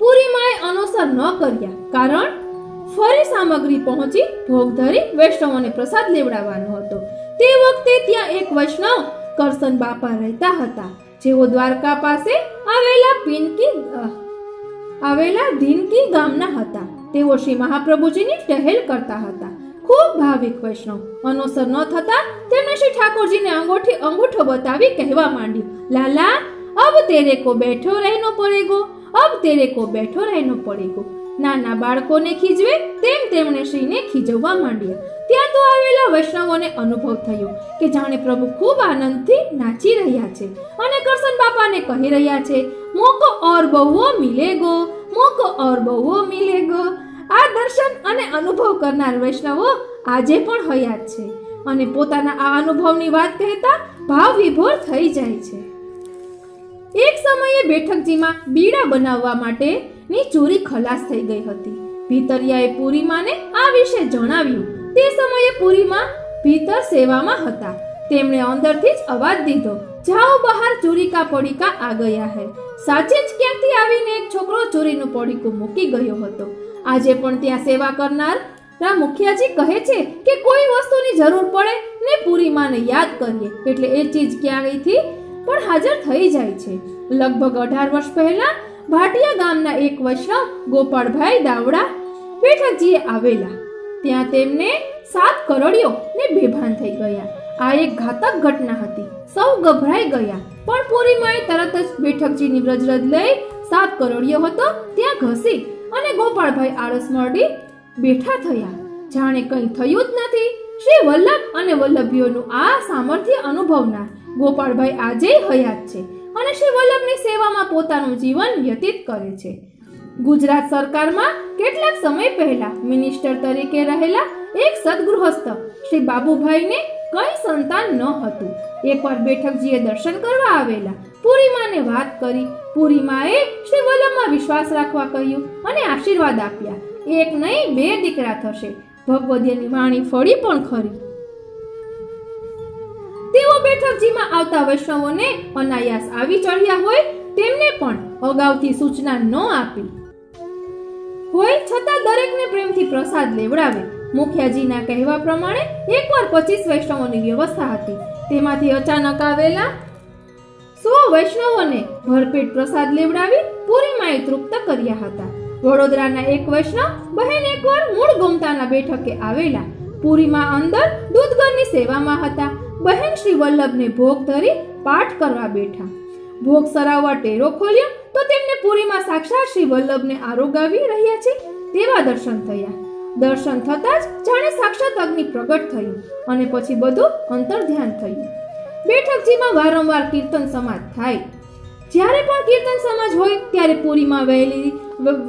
પુરીમાં અનુસર ન કર્યા, કારણ ફરી સામગ્રી પહોંચી ભોગ ધરી વૈષ્ણવોને પ્રસાદ લેવડાવવાનો હતો। તે વખતે ત્યાં એક વૈષ્ણવ કરસન બાપા રહેતા હતા, જેઓ દ્વારકા પાસે આવેલા ધીનકી ગામના હતા। તેઓ શ્રી મહાપ્રભુજીની ટહેલ કરતા હતા। ખૂબ ભાવિક વૈષ્ણવ। અનુસર ન થતા તેમણે શ્રી ઠાકોરજીને અંગૂઠો બતાવી કહેવા માંડ્યું, લાલા અબ તેરે કો બેઠો રહેનો પડેગો, અબ તેરે કો બેઠો રહેનો પડેગો। નાના બાળકોને ખીજવે તેમ તેમણે શ્રીને ખીજવવા માંડ્યા। ત્યાં તો આવેલા વૈષ્ણવોને અનુભવ થયો કે જાણે પ્રભુ ખૂબ આનંદથી નાચી રહ્યા છે અને કરસન બાપાને કહી રહ્યા છે, મોકો ઓર બહુઓ મિલેગો, મોકો ઓર બહુઓ મિલેગો। આ દર્શન અને અનુભવ કરનાર વૈષ્ણવો આજે પણ હયાત છે અને પોતાના આ અનુભવની વાત કહેતા ભાવ વિભોર થઈ જાય છે। એક સમયે બેઠકજીમાં બીડા બનાવવા માટેની ચોરી ખલાસ થઈ ગઈ હતી। ભીતરિયાએ પુરીમાને આ વિશે જણાવ્યું। તે સમયે પુરીમાં ભીતર સેવામાં હતા। તેમણે અંદરથી જ અવાજ દીધો, જાઓ બહાર, ચોરી કા પડીકા આ ગયા હૈ। સાચે જ ક્યાંકથી આવીને એક છોકરો ચોરીનું પડીકું મૂકી ગયો હતો। આજે પણ ત્યાં સેવા કરનાર મુખિયાજી કહે છે કે કોઈ વસ્તુની જરૂર પડે ને પુરીમાને યાદ કરીએ એટલે એ ચીજ ક્યાંયથી પણ હાજર થઈ જાય છે। લગભગ 18 વર્ષ પહેલા ભાટિયા ગામના એક વૈષ્ણવ ગોપાળભાઈ દાવડા બેઠકજીએ આવેલા। ત્યાં તેમને 7 કરોડિયો ને બેભાન થઈ ગયા। આ એક ઘાતક ઘટના હતી। સૌ ગભરાઈ ગયા, પણ પુરીમાએ તરત જ બેઠકજીની વ્રજરજ લઈ 7 કરોડિયો હતો ત્યાં ઘસી અને ગોપાળભાઈ આળસ મરડી બેઠા થયા, જાણે કંઈ થયું જ નથી। શ્રી વલ્લભ અને વલ્લભીઓનું આ સામર્થ્ય અનુભવનાર ગોપાળભાઈ આજે હયાત છે અને શ્રી વલ્લભની સેવામાં પોતાનું જીવન વ્યતીત કરે છે। ગુજરાત સરકારમાં કેટલાક સમય પહેલા મિનિસ્ટર તરીકે રહેલા એક સદગૃહસ્થ શ્રી બાબુભાઈને કઈ સંતાન ન હતું। એકવાર બેઠકજીએ દર્શન કરવા આવેલા પુરીમાને વાત કરી। પુરીમાએ શ્રી વલ્લભમાં વિશ્વાસ રાખવા કહ્યું અને આશીર્વાદ આપ્યા। એક નહીં 2 દીકરા થશે। ભગવદીની વાણી ફળી પણ ખરી। તેઓ બેઠકજીમાં આવતા વૈષ્ણવોને અનાયાસ આવી ચડ્યા હોય તેમને પણ અગાઉથી સૂચના ન આપી હોય છતાં દરેકને પ્રેમથી પ્રસાદ લેવડાવે। મુખિયાજીના કહેવા પ્રમાણે એકવાર 25 વૈષ્ણવોની વ્યવસ્થા હતી। તેમાંથી અચાનક આવેલા 100 વૈષ્ણવોને ભરપેટ પ્રસાદ લેવડાવી પુરીમાએ તૃપ્ત કર્યા હતા। વડોદરાના એક વૈષ્ણવ બહેન એકવાર મૂળ ગોમતાના બેઠકે આવેલા। પુરીમાં અંદર દૂધગરની સેવામાં હતા। બહેન શ્રી વલ્લભને ભોગ ધરી પાઠ કરવા બેઠા। ભોગ સરાવવા ટેરો ખોલ્યો તો તેમને પુરીમાં સાક્ષાત શ્રી વલ્લભને આરોગાવી રહ્યા છે તેવા દર્શન થયા। દર્શન થતાં જ જાણે સાક્ષાત અગ્નિ પ્રગટ થયું અને પછી બધું અંતર્ધ્યાન થયું। બેઠકજીમાં વારંવાર કીર્તન સમાજ થાય। જ્યારે પણ કીર્તન સમાજ હોય ત્યારે પુરીમાં વહેલી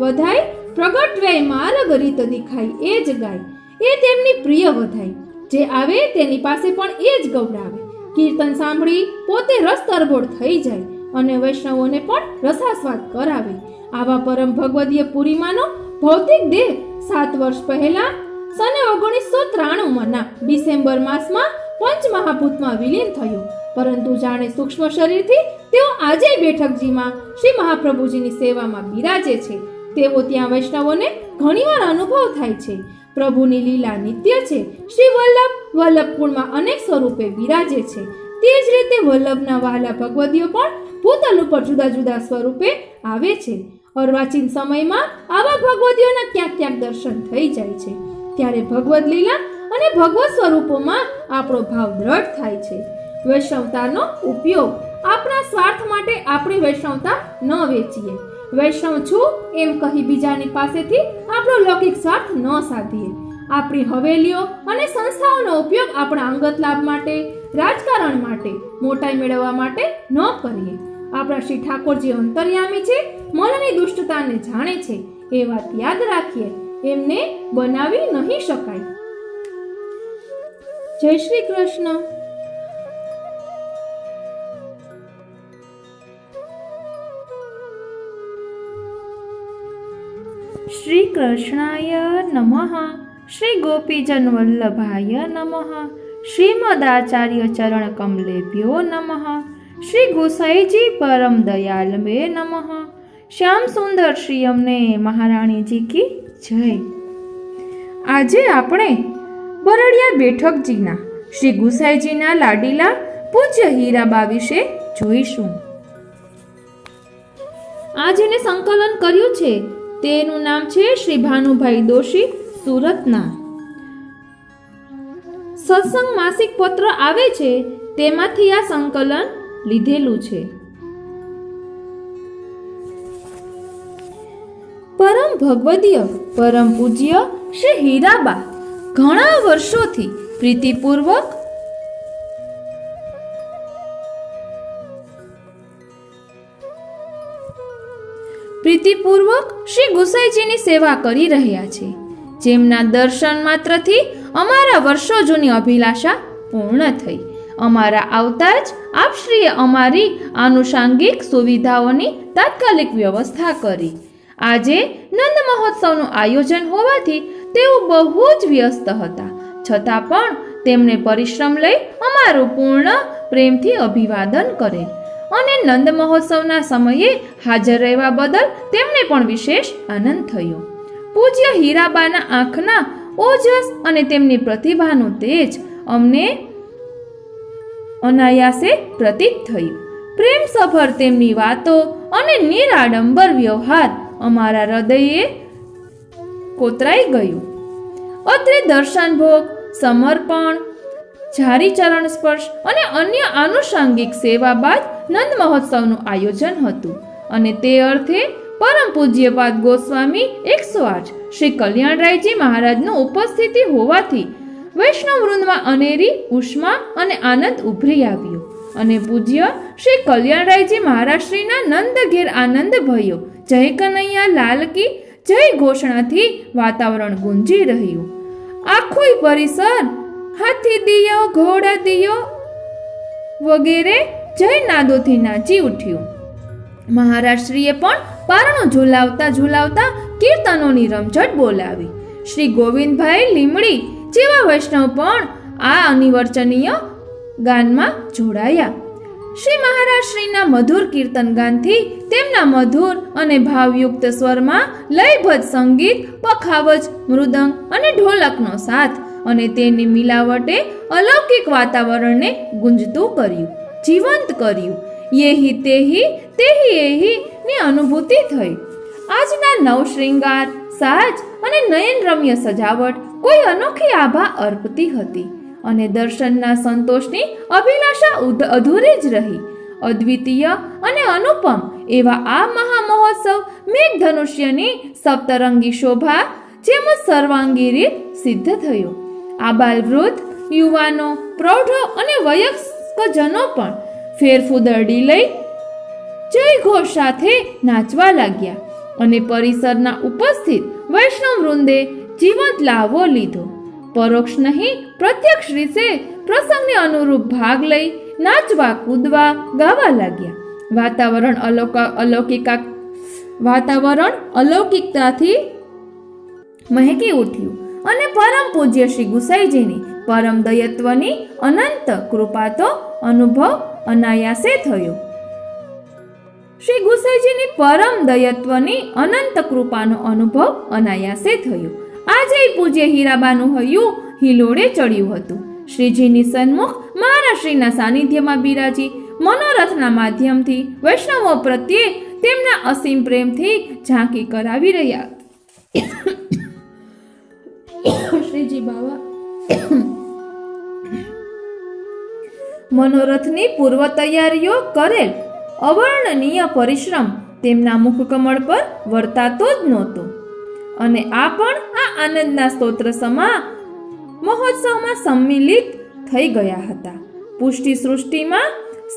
વધાઈ પ્રગટ વેય માર્ગ રીત દિખાય એ જ ગાય। એ તેમની પ્રિય વધાઈ, જે આવે તેની પાસે પણ એ જ ગવડાવે। કીર્તન સાંભળી પોતે રસ તરબોળ થઈ જાય અને વૈષ્ણવોને પણ રસાસ્વાદ કરાવે। આવા પરમ ભગવદીય પુરીમાંનો ભૌતિક દેહ 7 વર્ષ પહેલા સને 1993 ડિસેમ્બર માસમાં પંચમહાભૂતમાં વિલીન થયો, પરંતુ જાણે સૂક્ષ્મ શરીરથી તેઓ આજે બેઠકજીમાં શ્રી મહાપ્રભુજીની સેવામાં બિરાજે છે તેવો ત્યાં વૈષ્ણવોને ઘણીવાર અનુભવ થાય છે. પ્રભુની લીલા નિત્ય છે. શ્રી વલ્લભ વલ્લભકુળમાં અનેક સ્વરૂપે બિરાજે છે. તે જ રીતે વલ્લભના વહાલા ભગવદીઓ પણ ભૂતલ ઉપર જુદા જુદા સ્વરૂપે આવે છે. અર્વાચીન સમયમાં આવા ભગવદીઓના ક્યાંક ક્યાંક દર્શન થઈ જાય છે. ત્યારે ભગવદ લીલા અને ભગવત સ્વરૂપોમાં આપણો ભાવ દ્રઢ થાય છે. વૈષ્ણવતાનો ઉપયોગ આપણા સ્વાર્થ માટે આપણી વૈષ્ણવતા ન વેચીએ. વૈષ્ણવ છું એમ કહી બીજાની પાસેથી આપણો લૌકિક સ્વાર્થ ન સાધીએ. આપણી હવેલીઓ અને સંસ્થાઓનો ઉપયોગ આપણા અંગત લાભ માટે, રાજકારણ માટે, મોટાઈ મેળવવા માટે ન કરીએ. આપણા શ્રી ઠાકોરજી અંતર્યામી છે, મનની દુષ્ટતાને જાણે છે એ વાત યાદ રાખીએ. એમને બનાવી નહીં શકાય. જય શ્રી કૃષ્ણ. શ્રી કૃષ્ણાય નમઃ. શ્રી ગોપીજન વલ્લભાય નમઃ. શ્રીમદાચાર્ય ચરણ કમલેભ્યો નમઃ. શ્રી ગુસાઈજી પરમ દયાલ મે નમઃ. શ્યામ સુંદર શ્રી અમને મહારાણીજી કી જય. આજે આપણે બરડિયા બેઠકજીના શ્રી ગુસાઈજીના લાડીલા પૂજ્ય હીરાબા વિશે જોઈશું. આ જેને સંકલન કર્યું છે તેનું નામ છે શ્રી ભાનુભાઈ દોશી, સુરતના. સત્સંગ માસિક પત્ર આવે છે તેમાંથી આ સંકલન લીધેલું છે. પરમ ભગવદીય પરમ પૂજ્ય શ્રી હીરાબા ઘણા વર્ષોથી પ્રીતિપૂર્વક શ્રી ગુસાઈજીની સેવા કરી રહ્યા છે, જેમના દર્શન માત્રથી અમારા વર્ષો જૂની અભિલાષા પૂર્ણ થઈ. અમારા આવતા જ આપશ્રીએ અમારી આનુષાંગિક સુવિધાઓની તાત્કાલિક વ્યવસ્થા કરી. આજે નંદ મહોત્સવનું આયોજન હોવાથી તેઓ બહુ જ વ્યસ્ત હતા, છતાં પણ તેમણે પરિશ્રમ લઈ અમારું પૂર્ણ પ્રેમથી અભિવાદન કરેલ અને નંદ મહોત્સવના સમયે હાજર રહેવા બદલ તેમને પણ વિશેષ આનંદ થયો. પૂજ્ય હીરાબાના આંખના ઓજસ અને તેમની પ્રતિભાનું તેજ અમને અનાયાસે પ્રતીત થયું. પ્રેમ સભર તેમની વાતો અને નિરાડંબર વ્યવહાર અમારા હૃદયે કોતરાઈ ગયું. અત્રે દર્શન ભોગ, સમર્પણ, જારી ચરણ સ્પર્શ અને અન્ય આનુષાંગિક સેવા બાદ નંદ મહોત્સવનું આયોજન હતું અને તે અર્થે પરમ પૂજ્યપાદ ગોસ્વામી 108 શ્રી કલ્યાણરાયજી મહારાજનું ઉપસ્થિતિ હોવાથી વૈષ્ણવ વૃંદમાં અનેરી ઉષ્મા અને આનંદ ઉભરી આવ્યો અને પૂજ્ય શ્રી કલ્યાણરાયજી મહારાજશ્રીના નંદ ઘેર આનંદ ભયો જય કનૈયા લાલ કી જય ઘોષણાથી વાતાવરણ ગુંજી રહ્યું. આખું પરિસર હાથી દિયો, ઘોડા દિયો વગેરે જય નાદોથી નાચી ઉઠ્યું. મહારાજશ્રીએ પણ પારણું ઝુલાવતા ઝુલાવતા કીર્તનોની રમઝટ બોલાવી. શ્રી ગોવિંદભાઈ લીમડી જેવા વૈષ્ણવ પણ આ અનિર્વચનીય ગાનમાં જોડાયા. શ્રી મહારાજશ્રીના મધુર કીર્તન ગાનથી તેમના મધુર અને ભાવયુક્ત સ્વરમાં લયબદ્ધ સંગીત, પખાવજ, મૃદંગ અને ઢોલકનો સાથ અને તેની મિલાવટે અલૌકિક વાતાવરણને ગુંજતું કર્યું, જીવંત કર્યું. યેહી તેહી તેહી એહી ની અનુભૂતિ થઈ. આજના નવ શ્રૃંગાર, સાજ અને નયનરમ્ય સજાવટ કોઈ અનોખી આભા અર્પતી હતી અને દર્શનના સંતોષની અભિલાષા અધૂરી જ રહી. અદ્વિતીય અને અનુપમ એવા આ મહામહોત્સવ મેઘધનુષ્યની સપ્તરંગી શોભા જેમ સર્વાંગી રીત સિદ્ધ થયો. આબાલ વૃદ્ધ, યુવાનો, પ્રૌઢો અને વયસ્કજનો પણ ફેરફુદરડી લઈ જય ઘોષ સાથે નાચવા લાગ્યા અને પરિસરના ઉપસ્થિત વૈષ્ણવ વૃંદે જીવંત લાવો લીધો. પરોક્ષ નહીં પ્રત્યક્ષ રીતે પ્રસંગને અનુરૂપ ભાગ લઈ નાચવા, કૂદવા, ગાવા લાગ્યા. વાતાવરણ અલૌકિકતાથી મહેકી ઉઠ્યું અને પરમ પૂજ્ય શ્રી ગુસાઈજીની પરમ દયત્વની અનંત કૃપા તો અનુભવ અનાયાસે થયો. શ્રી ગુસાઈજીની પરમ દયત્વની અનંત કૃપાનો અનુભવ અનાયાસે થયો. આજે પૂજ્ય હીરાબાનું હૈયું હિલોડે ચડ્યું હતું. શ્રીજીની સન્મુખ મહારાજશ્રીના સાનિધ્યમાં બિરાજી મનોરથના માધ્યમથી વૈષ્ણવો પ્રત્યે તેમના અસીમ પ્રેમથી ઝાંકી કરાવી રહ્યા. શ્રીજી બાવા મનોરથની પૂર્વ તૈયારીઓ કરેલ અવર્ણનીય પરિશ્રમ તેમના મુખકમળ પર વર્તાતો જ નહોતો. અને આ પણ આ આનંદના સ્તોત્ર સમા મહોત્સવમાં સંમિલિત થઈ ગયા હતા. પુષ્ટિ સૃષ્ટિમાં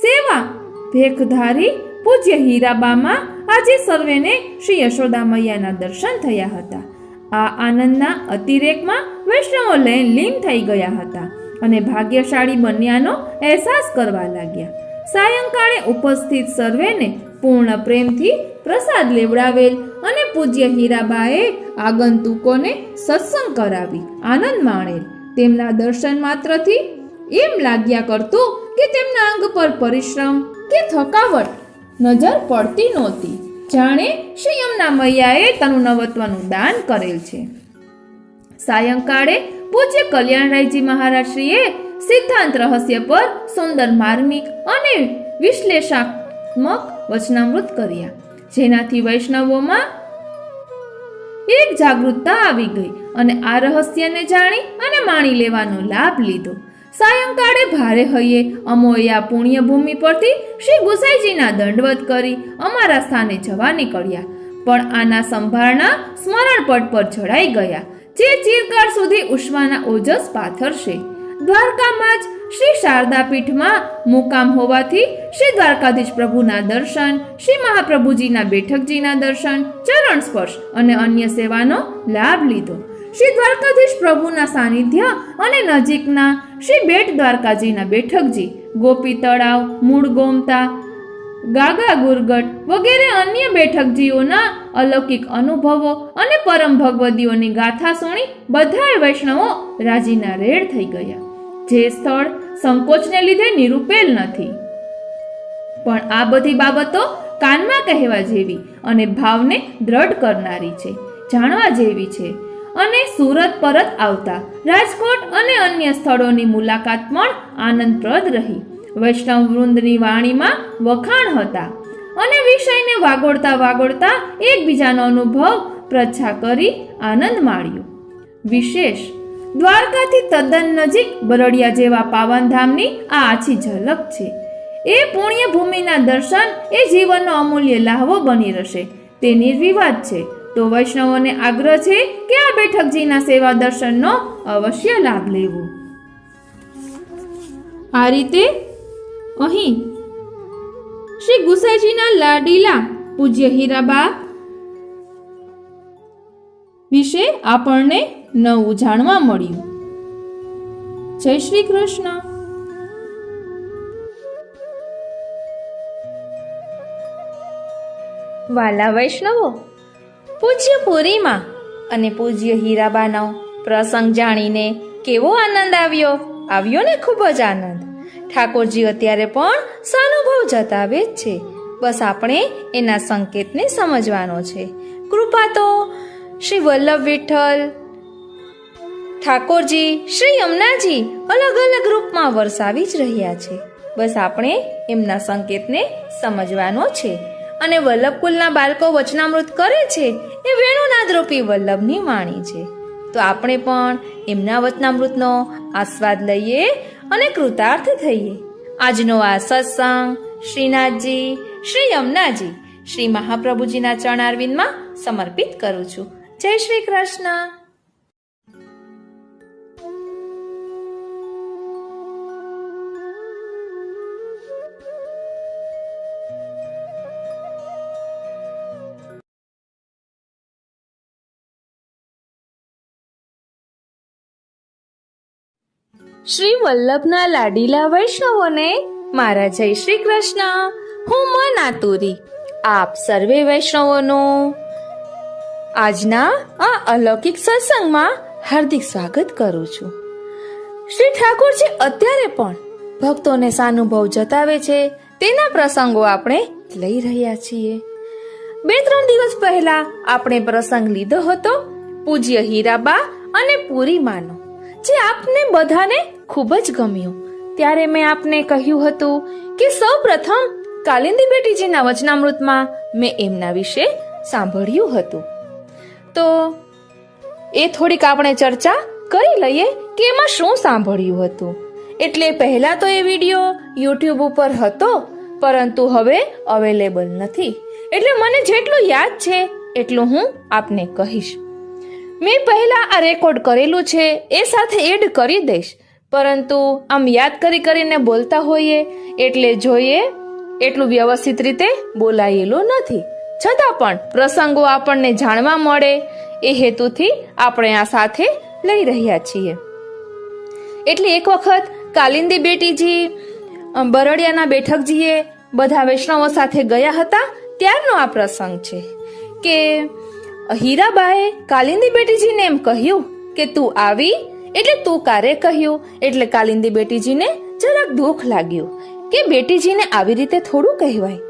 સેવા ભેખધારી પૂજ્ય હીરાબામાં આજે સર્વેને શ્રી યશોદા મૈયાના દર્શન થયા હતા. આ આનંદના અતિરેકમાં વૈષ્ણવો લીન થઈ ગયા હતા અને ભાગ્યશાળી બન્યાનો અહેસાસ કરવા લાગ્યા. સાયંકાળે ઉપસ્થિત સર્વેને પૂર્ણ પ્રેમથી પ્રસાદ લેવડાવેલ અને પૂજ્ય હીરાબાએ આગંતુકોને સત્સંગ કરાવી આનંદ માણેલ. તેમના દર્શન માત્રથી એમ લાગ્યા કરતું કે તેમના અંગ પર પરિશ્રમ કે થકાવટ નજર પડતી નહોતી, જાણે શ્રી યમુના મૈયાએ તનું નવત્વનું દાન કરેલ છે. સાયંકાળે પૂજ્ય કલ્યાણરાયજી મહારાજશ્રીએ સિદ્ધાંત રહસ્ય પર સુંદર માર્મિક અને વિશ્લેષણાત્મક વચનામૃત કર્યા, જેનાથી વૈષ્ણવોમાં એક જાગૃતતા આવી ગઈ અને આ રહસ્યને જાણી અને માણી લેવાનો લાભ લીધો. સાયંકાળે ભારે હૈયે અમોએ આ પુણ્ય ભૂમિ પરથી શ્રી ગુસાઈજીના દંડવત કરી અમારા સ્થાને જવા નીકળ્યા, પણ આના સંભાળના સ્મરણપટ પર ચડાઈ ગયા, જે ચિરકાળ સુધી ઉષ્માના ઓજસ પાથરશે. દ્વારકામાં જ શ્રી શારદા પીઠમાં મુકામ હોવાથી શ્રી દ્વારકાધીશ પ્રભુના દર્શન, શ્રી મહાપ્રભુજીના બેઠકજીના દર્શન, ચરણ સ્પર્શ અને અન્ય સેવાનો લાભ લીધો. શ્રી દ્વારકાધીશ પ્રભુના સાનિધ્ય અને નજીકના શ્રી બેટ દ્વારકાજીના બેઠકજી, ગોપી તળાવ, મૂળ ગોમતા, ગાગા ગુરગટ વગેરે અન્ય બેઠકજીઓના અલૌકિક અનુભવો અને પરમ ભગવદીઓની ગાથા સુણી બધાય વૈષ્ણવો રાજીના રેડ થઈ ગયા. જે સ્થળ સંકોચને લીધે નિરૂપેલ નથી, પણ આ બધી બાબતો કાનમાં કહેવા જેવી અને ભાવને દ્રઢ કરનારી છે, જાણવા જેવી છે. અને સુરત પરત આવતા રાજકોટ અને અન્ય સ્થળોની મુલાકાત પણ આનંદપ્રદ રહી. વૈષ્ણવ વૃંદની વાણીમાં વખાણ હતા અને વિષયને વાગોળતા વાગોળતા એકબીજાનો અનુભવ પ્રચ્છા કરી આનંદ માણ્યો. વિશેષ દ્વારકાથી તદ્દન નજીક બરડિયા જેવા પાવનધામની આ આછી ઝલક છે. એ પુણ્ય ભૂમિના દર્શન એ જીવનનો અમૂલ્ય લાહવો બની રહેશે તે નિર્વિવાદ છે. તો વૈષ્ણવોને આગ્રહ છે કે આ બેઠકજીના સેવા દર્શનનો અવશ્ય લાભ લેવો. આ રીતે અહીં શ્રી ગુસાઈજીના લાડીલા પૂજ્ય હીરાબા વિશે આપણને નવું જાણવા મળ્યું. જય શ્રી કૃષ્ણ. વાલા વૈષ્ણવો, પૂજ્ય પુરીમાં અને પૂજ્ય હીરાબાનો પ્રસંગ જાણીને કેવો આનંદ આવ્યો ને ખૂબ જ આનંદ. ઠાકોરજી અત્યારે પણ સાનુભવ જતાવે જ છે, બસ આપણે એના સંકેતને સમજવાનો છે. કૃપા તો શ્રી વલ્લભ વિઠ્ઠલ ઠાકોરજી, શ્રી યમુનાજી અલગ અલગ રૂપમાં વરસાવી જ રહ્યા છે, બસ આપણે એમના સંકેતને સમજવાનો છે. અને વલ્લભકુલના બાળકો વચનામૃત કરે છે એ વેણુનાદ રૂપી વલ્લભની વાણી છે. તો આપણે પણ એમના વચનામૃતનો આસ્વાદ લઈએ અને કૃતાર્થ થઈએ. આજનો આ સત્સંગ શ્રીનાથજી, શ્રી યમુનાજી, શ્રી મહાપ્રભુજીના ચરણારવિંદમાં સમર્પિત કરું છું. જય શ્રી કૃષ્ણ. શ્રી વલ્લભના લાડીલા વૈષ્ણવોને મારા જય શ્રી કૃષ્ણ. હું મન આતુરી આપ સર્વે વૈષ્ણવોનું આજના આ અલૌકિક સત્સંગમાં હાર્દિક સ્વાગત કરું છું. શ્રી ઠાકોરજી અત્યારે પણ ભક્તોને સાનુભવ જતાવે છે તેના પ્રસંગો આપણે લઈ રહ્યા છીએ. 2-3 દિવસ પહેલા આપણે પ્રસંગ લીધો હતો પૂજ્ય હીરાબા અને પૂરીમાનો, જે આપને બધાને ખૂબ જ ગમ્યું. ત્યારે મેં આપને કહ્યું હતું કે સૌ પ્રથમ કાલિંદી બેટીજીના વચનામૃતમાં મેં એમના વિશે સાંભળ્યું હતું. તો એ થોડીક આપણે ચર્ચા કરી લઈએ કે એમાં શું સાંભળ્યું હતું. એટલે પહેલા તો એ વિડીયો યુટ્યુબ ઉપર હતો, પરંતુ હવે અવેલેબલ નથી. એટલે મને જેટલું યાદ છે એટલું હું આપને કહીશ. મેં પહેલા આ રેકોર્ડ કરેલું છે એ સાથે એડ કરી દઈશ, પરંતુ આમ યાદ કરીને બોલતા હોઈએ એટલે જોઈએ એટલું વ્યવસ્થિત રીતે બોલાયેલું નથી. છતાં પણ પ્રસંગો આપણને જાણવા મળે એ હેતુથી આપણે આ સાથે લઈ રહ્યા છીએ. એટલે એક વખત કાલિંદી બેટીજી બરડિયાના બેઠકજીએ બધા વૈષ્ણવો સાથે ગયા હતા ત્યારનો આ પ્રસંગ છે કે હીરાબાએ કાલિંદી બેટીજીને એમ કહ્યું કે તું આવી એટલે તું કારે કહ્યું. એટલે કાલિંદી બેટીજીને જરાક દુઃખ લાગ્યું કે બેટીજીને આવી રીતે થોડું કહેવાય.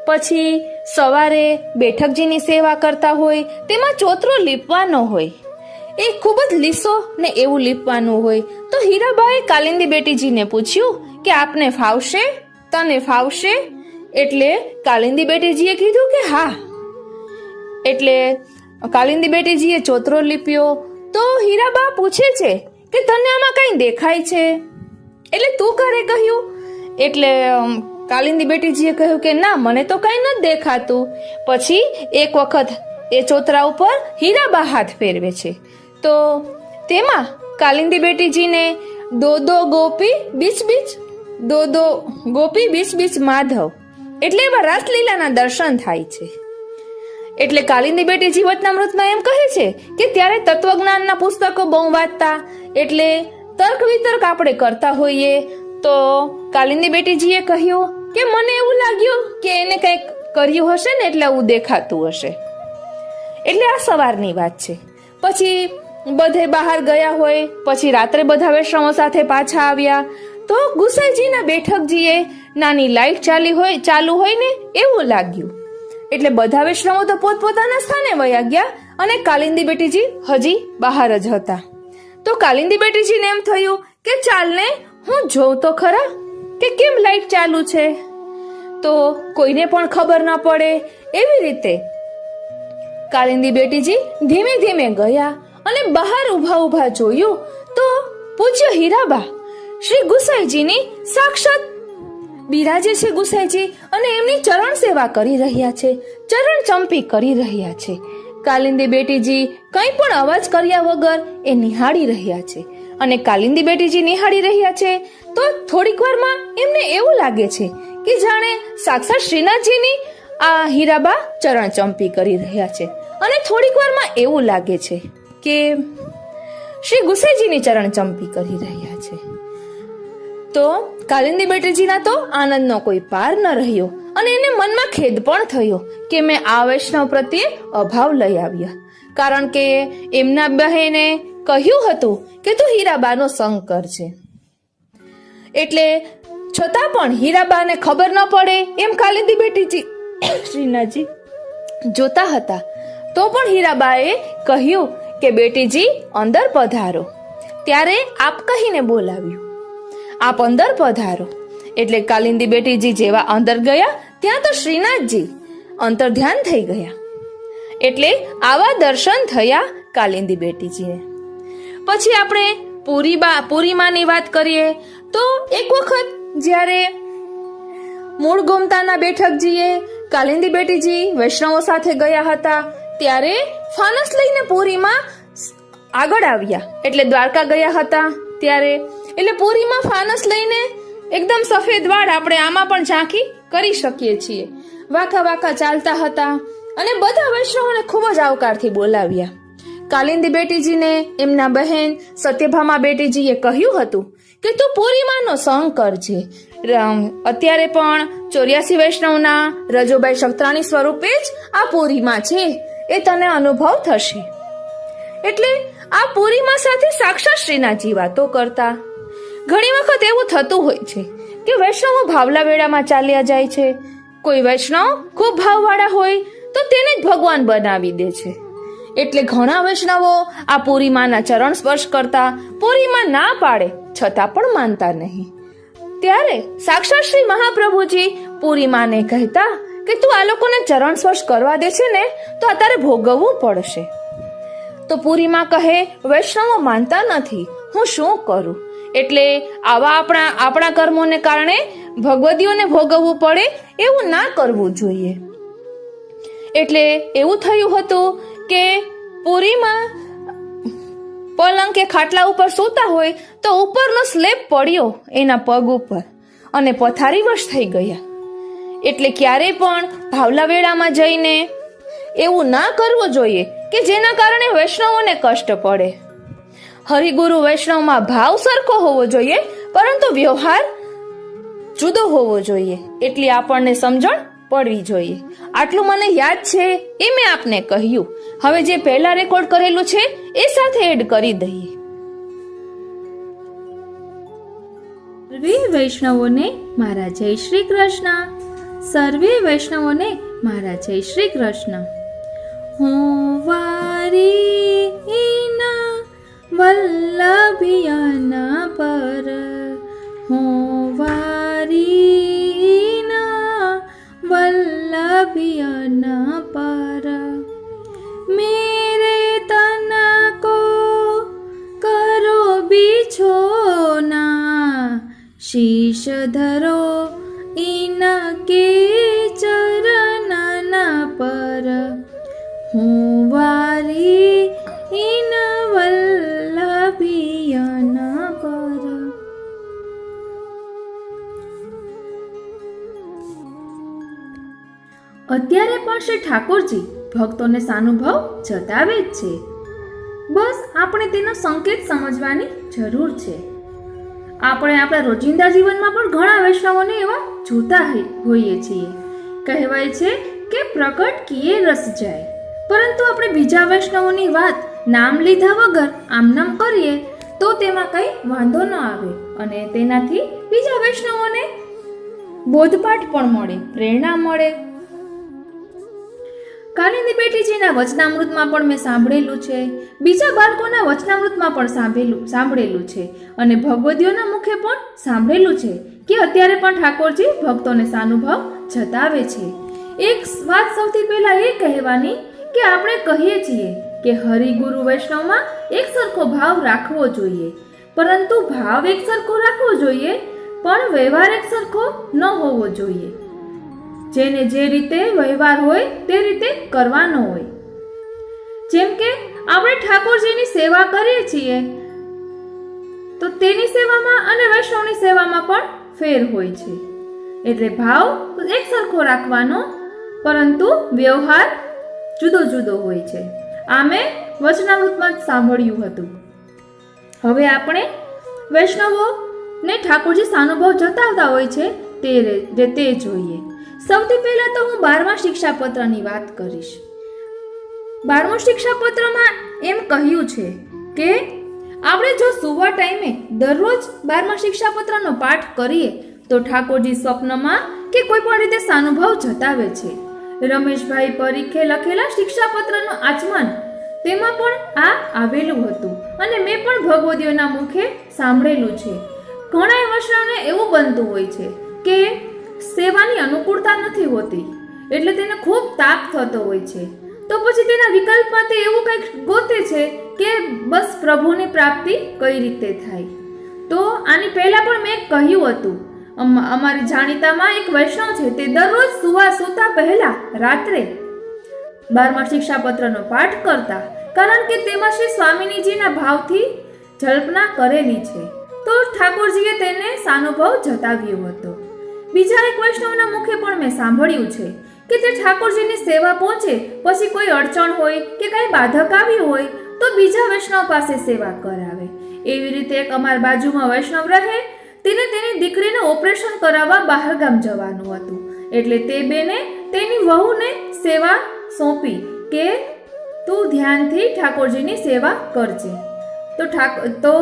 પછી સવારે બેઠકજીની સેવા કરતા હોય તેમાં ચોતરો લીપવાનો હોય, એ ખૂબ જ લીસો ને એવું લીપવાનું હોય. તો હીરાબાએ કાલિંદી બેટીજીને પૂછ્યું કે આપને ફાવશે, તને ફાવશે? એટલે કાલિંદી બેટીજીએ કીધું કે હા. એટલે કાલિંદી બેટીજીએ ચોતરો લીપ્યો. તો હીરાબા પૂછે છે કે તને આમાં કઈ દેખાય છે? એટલે તું કરે કહ્યું. એટલે કાલિંદી બેટીજીએ કહ્યું કે ના, મને તો કઈ નથી દેખાતું. પછી એક વખત એ ચોતરા ઉપર હીરાબા હાથ ફેરવે છે. તો તેમાં કાલિંદી બેટીજીને દો ગોપી બીચ બીચ, દો ગોપી બીચ બીચ માધવ, એટલે એવા રાસલીલાના દર્શન થાય છે. એટલે કાલિંદી બેટીજી વચનામૃતમાં એમ કહે છે કે ત્યારે તત્વજ્ઞાનના પુસ્તકો બહુ વાંચતા, એટલે તર્ક વિતર્ક આપણે કરતા હોઈએ. તો કાલિંદી બેટીજીએ કહ્યું કે મને એવું લાગ્યું કે એને કંઈક કર્યું હશે ને એટલે એવું દેખાતું હશે. એટલે આ સવારની વાત છે. પછી બધે બહાર ગયા હોય, પછી રાત્રે બધા વૈષ્ણવો સાથે પાછા આવ્યા. તો ગુસાઈજીના બેઠકજીએ નાની લાઈટ ચાલુ હોય ને એવું લાગ્યું. એટલે બધા વૈષ્ણવો તો પોતપોતાના સ્થાને વયા ગયા અને કાલિંદી બેટીજી હજી બહાર જ હતા. તો કાલિંદી બેટીજીને એમ થયું કે ચાલ ને હું જોઉં તો ખરા કે કેમ લાઈટ ચાલુ છે, તો કોઈને પણ ખબર ન પડે. એવી રીતે કાલિંદી બેટીજી ધીમે ધીમે ગયા અને બહાર ઊભા જોયું તો પૂજ્ય હીરાબા શ્રી ગુસાઈજીની સાક્ષાત બિરાજે છે. ગુસાઈજી અને એમની ચરણ સેવા કરી રહ્યા છે, ચરણ ચંપી કરી રહ્યા છે. કાલિંદી બેટીજી કંઈ પણ અવાજ કર્યા વગર એ નિહાળી રહ્યા છે. અને કાલિંદી બેટીજી નિહાળી રહ્યા છે તો થોડીક વારમાં એમને એવું લાગે છે કે જાણે સાક્ષાત શ્રીનાથજીની આ હીરાબા ચરણ ચંપી કરી રહ્યા છે. અને થોડીક વારમાં એવું લાગે છે કે શ્રી ગુસાઈજીની ચરણ ચંપી કરી રહ્યા છે. તો કાલિંદી બેટીજીના તો આનંદનો કોઈ પાર ન રહ્યો અને એને મનમાં ખેદ પણ થયો કે મેં આ વૈષ્ણવ પ્રત્યે અભાવ લઈ આવ્યા. કારણ કે એમના બહેને કહ્યું હતું કે તું હીરાબાનો સંગ કરજે. એટલે છતાં પણ હીરાબાને ખબર ન પડે એમ કાલિંદી બેટીજી શ્રીનાથજી જોતા હતા. તો પણ હીરાબાએ કહ્યું કે બેટીજી અંદર પધારો. ત્યારે આપ કહીને બોલાવ્યું, આપ અંદર પધારો. એટલે કાલિંદી બેટીજી જેવા અંદર ગયા ત્યાં તો શ્રીનાથજી અંતર ધ્યાન થઈ ગયા. એટલે આવા દર્શન થયા કાલિંદી બેટીજીને. પછી આપણે પૂરીમાની વાત કરીએ તો એક વખત જ્યારે મૂળ ગોમતાના બેઠકજીએ કાલિંદી બેટીજી વૈષ્ણવો સાથે ગયા હતા ત્યારે ફાનસ લઈને પૂરીમાં આગળ આવ્યા. એટલે દ્વારકા ગયા હતા ત્યારે એટલે પૂરીમાં ફાનસ લઈને એકદમ સફેદ વાળ આપણે આમાં પણ ઝાંખી કરી શકીએ છીએ. વાંકા ચાલતા હતા અને બધા વૈષ્ણવોને ખૂબ જ આવકારથી બોલાવ્યા. કાલિંદી બેટીજીને એમના બહેન સત્યભામા બેટીજીએ કહ્યું હતું કે તું પૂરીમાનો સંગ કરજે. અત્યારે પણ 84 વૈષ્ણવના રજોબાઈ શક્ત્રાણી સ્વરૂપે જ આ પૂરીમાં છે, એ તને અનુભવ થશે. એટલે આ પૂરીમાં સાથે સાક્ષાત શ્રીનાથજી વાતો કરતા. ઘણી વખત એવું થતું હોય છે કે વૈષ્ણવો ભાવલા વેળામાં ચાલ્યા જાય છે. કોઈ વૈષ્ણવ ખૂબ ભાવવાળા હોય તો તેને જ ભગવાન બનાવી દે છે. એટલે ઘણા વૈષ્ણવો આ પૂરીમાના ચરણ સ્પર્શ કરતા પૂરીમાં ના પાડે છતાં પણ માનતા નહીં. ત્યારે સાક્ષાત શ્રી મહાપ્રભુજી પૂરીમાને કહેતા કે તું આ લોકોને ચરણ સ્પર્શ કરવા દે છે ને તો આ તારે ભોગવવું પડશે. તો પૂરીમાં કહે, વૈષ્ણવો માનતા નથી, હું શું કરું? એટલે આવા આપણા કર્મોને કારણે ભગવદીઓને ભોગવવું પડે એવું ના કરવું જોઈએ. એટલે એવું થયું હતું કે પૂરીમાં પલંગ કે ખાટલા ઉપર સૂતા હોય તો ઉપરનો સ્લેબ પડ્યો એના પગ ઉપર અને પથારીવશ થઈ ગયા. એટલે ક્યારે પણ ભાવલા વેળામાં જઈને એવું ના કરવું જોઈએ કે જેના કારણે વૈષ્ણવોને કષ્ટ પડે. હરિગુરુ વૈષ્ણવમાં ભાવ સરખો હોવો જોઈએ, પરંતુ વ્યવહાર જુદો હોવો જોઈએ. એટલી આપણને સમજણ પડવી જોઈએ. આટલું મને યાદ છે એ મેં આપને કહ્યું. હવે જે પહેલા રેકોર્ડ કરેલું છે એ સાથે એડ કરી દઈએ. સર્વે વૈષ્ણવોને મારા જય શ્રી કૃષ્ણ. સર્વે વૈષ્ણવોને મારા જય શ્રી કૃષ્ણ. હું વારીના વલ્લભિયાના પર, હું વારીના વલ્લભિયાના પર, મેરે તન કો કરો बिछोना, शीश धरो इनके चरणन पर, हूँ वारी इन वल्लभियन पर. અત્યારે પણ શ્રી ઠાકોરજી ભક્તોને સાનુભાવ જતાવે જ છે. બસ આપણે તેનો સંકેત સમજવાની જરૂર છે. આપણે આપણા રોજિંદા જીવનમાં પણ ઘણા વૈષ્ણવોને એવા જોતા હોઈએ છીએ. કહેવાય છે કે પ્રકટ કિયે રસ જાય, પરંતુ આપણે બીજા વૈષ્ણવોની વાત નામ લીધા વગર આમનામ કરીએ તો તેમાં કંઈ વાંધો ન આવે અને તેનાથી બીજા વૈષ્ણવોને બોધપાઠ પણ મળે, પ્રેરણા મળે. કાલિંદી બેટીજીના વચનામૃતમાં પણ મેં સાંભળેલું છે, બીજા બાળકોના વચનામૃતમાં પણ સાંભળેલું છે અને ભગવદીઓના મુખે પણ સાંભળેલું છે કે અત્યારે પણ ઠાકોરજી ભક્તોને સાનુભાવ જતાવે છે. એક વાત સૌથી પહેલા એ કહેવાની કે આપણે કહીએ છીએ કે હરિગુરુ વૈષ્ણવમાં એક સરખો ભાવ રાખવો જોઈએ, પરંતુ ભાવ એક સરખો રાખવો જોઈએ પણ વ્યવહાર એક સરખો ન હોવો જોઈએ. જેને જે રીતે વ્યવહાર હોય તે રીતે કરવાનો હોય. જેમ કે આપણે ઠાકોરજીની સેવા કરીએ છીએ તો તેની સેવામાં અને વૈષ્ણવની સેવામાં પણ ફેર હોય છે. એટલે ભાવ એક સરખો રાખવાનો, પરંતુ વ્યવહાર જુદો જુદો હોય છે. આ મેં વચનામૃતમાં જ સાંભળ્યું હતું. હવે આપણે વૈષ્ણવોને ઠાકોરજી સાનુભાવ જતાવતા હોય છે તે જોઈએ. સૌથી પહેલા તો હું 12મા શિક્ષાપત્રની વાત કરીશ. 12મું શિક્ષાપત્રમાં એમ કહ્યું છે કે આપણે જો સુવા ટાઈમે દરરોજ 12મા શિક્ષાપત્રનો પાઠ કરીએ તો ઠાકોરજી સ્વપ્નમાં કે કોઈ પણ રીતે સાનુભાવ જતાવે છે. રમેશભાઈ પરીખે લખેલા શિક્ષાપત્રનું આચમન તેમાં પણ આ આવેલું હતું અને મેં પણ ભગવદીઓના મુખે સાંભળેલું છે. ઘણા વૈષ્ણવને એવું બનતું હોય છે કે સેવાની અનુકૂળતા નથી હોતી, એટલે તેને ખૂબ તાપ થતો હોય છે. તો પછી તેના વિકલ્પમાં તે એવું કંઈક ગોતે છે કે બસ પ્રભુની પ્રાપ્તિ કઈ રીતે થાય. તો આની પહેલા પણ મેં કહ્યું હતું, અમારી જાણીતામાં એક વૈષ્ણવ છે, તે દરરોજ સૂતા પહેલા રાત્રે 12મા શિક્ષાપત્રનો પાઠ કરતા, કારણ કે તેમાં શ્રી સ્વામિનીજીના ભાવથી જલ્પના કરેલી છે. તો ઠાકોરજીએ તેને સાનુભાવ જતાવ્યો હતો. બીજા એક વૈષ્ણવના મુખે પણ મેં સાંભળ્યું છે કે તે ઠાકોરજીની સેવા પહોંચે પછી કોઈ અડચણ હોય કે કંઈ બાધક આવ્યું હોય તો બીજા વૈષ્ણવ પાસે સેવા કરાવે. એવી રીતે એક અમારા બાજુમાં વૈષ્ણવ રહે, તેને તેની દીકરીને ઓપરેશન કરાવવા બહારગામ જવાનું હતું. એટલે તે બેને તેની વહુને સેવા સોંપી કે તું ધ્યાનથી ઠાકોરજીની સેવા કરજે. તો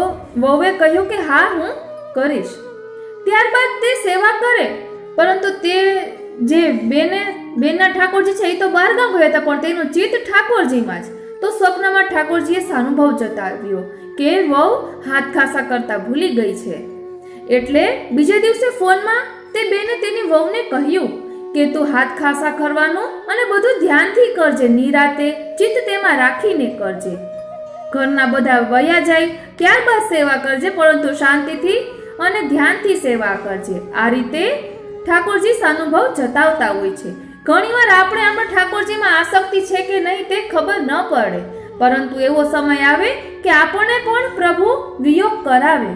વહુએ કહ્યું કે હા, હું કરીશ. ત્યારબાદ તે સેવા કરે, પરંતુ તે જે બેનના ઠાકોરજી છે એ તો બહાર ગામ ગયા હતા, પણ તેનું ચિત્ત ઠાકોરજીમાં જ. તો સ્વપ્નમાં ઠાકોરજીએ સાનુભવ જતાવ્યો કે વહુ હાથ ખાસા કરતા ભૂલી ગઈ છે. એટલે બીજે દિવસે ફોનમાં તે બેને તેની વહુને કહ્યું કે તું હાથ ખાસા કરવાનું અને બધું ધ્યાનથી કરજે, નિરાતે ચિત્ત તેમાં રાખીને કરજે. ઘરના બધા વયા જાય ત્યારબાદ સેવા કરજે, પરંતુ શાંતિથી અને ધ્યાનથી સેવા કરજે. આ રીતે ઠાકોરજી સાનુભવ જતાવતા હોય છે. ઘણીવાર આપણે આપણા ઠાકોરજીમાં આસક્તિ છે કે નહીં તે ખબર ન પડે, પરંતુ એવો સમય આવે કે આપણને પણ પ્રભુ વિયોગ કરાવે.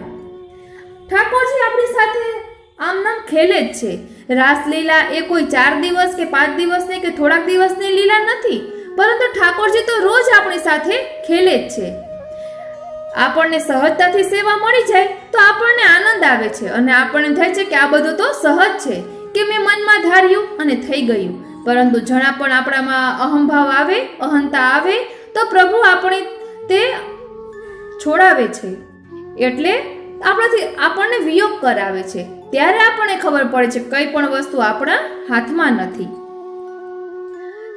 ઠાકોરજી આપણી સાથે આમ નામ ખેલે જ છે. રાસલીલા એ કોઈ 4 દિવસ કે 5 દિવસની કે થોડાક દિવસની લીલા નથી, પરંતુ ઠાકોરજી તો રોજ આપણી સાથે ખેલે જ છે. આપણને સહજતાથી સેવા મળી જાય તો આપણને આનંદ આવે છે અને આપણને થાય છે કે આ બધું તો સહજ છે, કે મેં મનમાં ધાર્યું અને થઈ ગયું. પરંતુ જણા પણ આપણામાં અહંભાવ આવે, અહંતા આવે તો પ્રભુ આપણે તે છોડાવે છે, એટલે આપણને વિયોગ કરાવે છે. ત્યારે આપણને ખબર પડે છે કઈ પણ વસ્તુ આપણા હાથમાં નથી.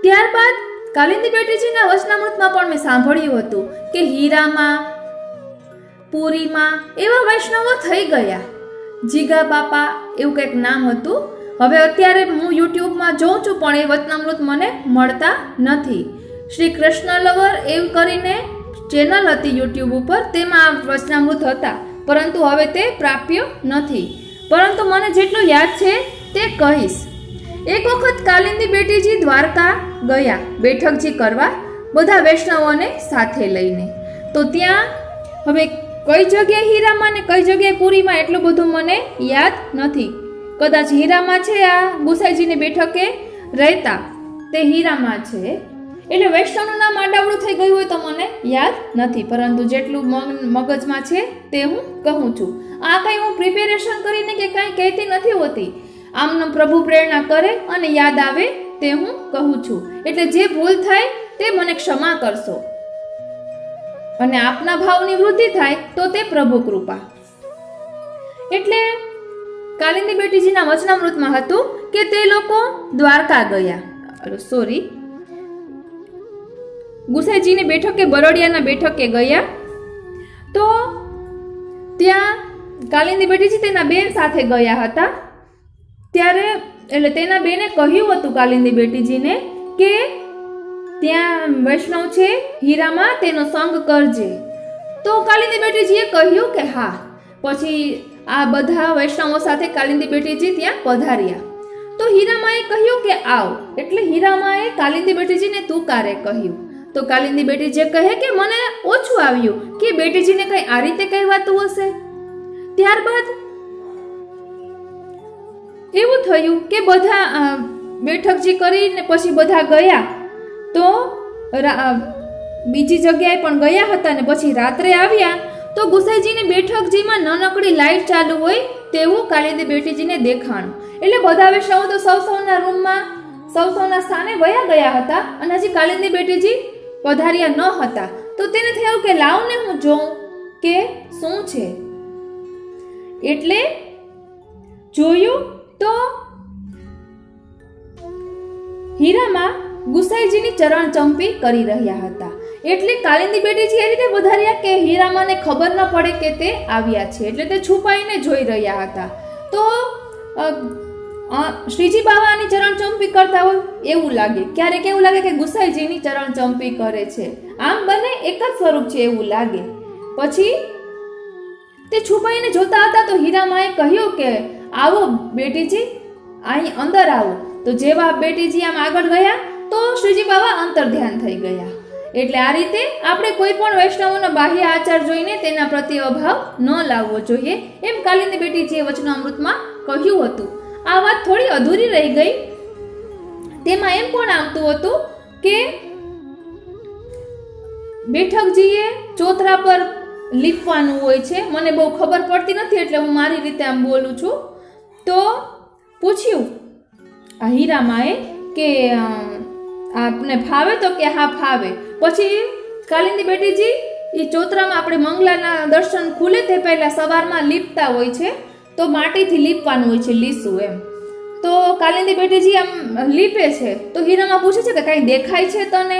ત્યારબાદ કાલિંદી બેટીજીના વચનામૃતમાં પણ મેં સાંભળ્યું હતું કે હીરામાં, પુરીમાં એવા વૈષ્ણવો થઈ ગયા. જીગા બાપા એવું કંઈક નામ હતું. હવે અત્યારે હું યુટ્યુબમાં જોઉં છું, પણ એ વચનામૃત મને મળતા નથી. શ્રી કૃષ્ણ લવર એવું કરીને ચેનલ હતી યુટ્યુબ ઉપર, તેમાં આ વચનામૃત હતા, પરંતુ હવે તે પ્રાપ્ય નથી. પરંતુ મને જેટલું યાદ છે તે કહીશ. એક વખત કાલિંદી બેટીજી દ્વારકા ગયા બેઠકજી કરવા, બધા વૈષ્ણવોને સાથે લઈને. તો ત્યાં હવે કઈ જગ્યાએ હીરામાં ને કઈ જગ્યાએ પુરીમાં એટલું બધું મને યાદ નથી. કદાચ હીરામાં છે, આ ગુસાઈજીની બેઠકે રહેતા તે હીરામાં છે. એટલે વૈષ્ણવનું નામ આડાવડું થઈ ગયું હોય તો મને યાદ નથી, પરંતુ જેટલું મગજમાં છે તે હું કહું છું. આ કંઈ હું પ્રિપેરેશન કરીને કે કંઈ કહેતી નથી હોતી. આમને પ્રભુ પ્રેરણા કરે અને યાદ આવે તે હું કહું છું. એટલે જે ભૂલ થાય તે મને ક્ષમા કરશો, અને આપના ભાવની વૃદ્ધિ થાય તો તે પ્રભુ કૃપા. એટલે કાલિંદી બેટીજીના વચનામૃતમાં હતું કે તે લોકો દ્વારકા ગયા, ગુસાઈજીની બેઠકે, બરોડિયાના બેઠકે ગયા. તો ત્યાં કાલિંદી બેટીજી તેના બેન સાથે ગયા હતા. ત્યારે એટલે તેના બેને કહ્યું હતું કાલિંદી બેટીજીને કે ત્યાં વૈષ્ણવ છે હીરામાં, તેનો સંગ કરજે. તો કાલિંદી બેટીજીએ કહ્યું કે હા. પછી આ બધા વૈષ્ણવો સાથે કાલિંદી બેટીજી ત્યાં પધાર્યા. તો હીરામાએ કહ્યું કે આવ. એટલે હીરામાએ કાલિંદી બેટીજીને તુકારે કહ્યું. તો કાલિંદી બેટીજી કહે કે મને ઓછું આવ્યું કે બેટીજીને કઈ આ રીતે કહેવાતું હશે. ત્યારબાદ એવું થયું કે બધા બેઠકજી કરીને પછી બધા ગયા. તો બીજી જગ્યાએ પણ ગયા હતા ને પછી રાત્રે આવ્યા તો ગુસાઈજીની બેઠકજીમાં નાનકડી લાઈટ ચાલુ હોય તેવું કાલિંદી બેટીજીને દેખાણું. એટલે બધા વૈષ્ણવો તો સૌના રૂમમાં, સૌના સ્થાને વયા ગયા હતા અને હજી કાલિંદી બેટીજી પધાર્યા ન હતા. તો તેને થયું કે લાવને હું જોઉં કે શું છે. એટલે જોયું તો હીરામાં ગુસાઈજીની ચરણ ચંપી કરી રહ્યા હતા. એટલે કાલિંદી બેટીજી એ રીતે વધાર્યા કે હીરામાને ખબર ન પડે કે તે આવ્યા છે. એટલે તે છુપાઈને જોઈ રહ્યા હતા. તો શ્રીજી બાવાની ચરણ ચંપી કરતા હોય એવું લાગે, ક્યારેક એવું લાગે કે ગુસાઈજીની ચરણ ચંપી કરે છે. આમ બંને એક જ સ્વરૂપ છે એવું લાગે. પછી તે છુપાઈને જોતા હતા તો હીરામાએ કહ્યું કે આવો બેટીજી, અહીં અંદર આવો. તો જેવા બેટીજી આમ આગળ ગયા તો શ્રીજી બાવા અંતર ધ્યાન થઈ ગયા. એટલે આ રીતે આપણે કોઈ પણ વૈષ્ણવોનો બાહ્ય આચાર જોઈને તેના પ્રત્યે અભાવ ન લાવવો જોઈએ, એમ કાલિંદી બેટીજીએ વચનામૃતમાં કહ્યું હતું. આ વાત થોડી અધૂરી રહી ગઈ. તેમાં એમ પણ આવતું હતું કે બેઠકજીએ ચોતરા પર લીપવાનું હોય છે. મને બહુ ખબર પડતી નથી એટલે હું મારી રીતે આમ બોલું છું. તો પૂછ્યું આ હીરામાએ કે આપને ફાવે? તો કે હા ફાવે. પછી કાલિંદી બેટીજી એ ચોતરામાં આપણે મંગલાના દર્શન ખુલે તે પહેલા સવારમાં લીપતા હોય છે, તો માટીથી લીપવાનું હોય છે, લીસું એમ. તો કાલિંદી બેટીજી આમ લીપે છે, તો હીરામાં પૂછે છે કે કાંઈ દેખાય છે તને?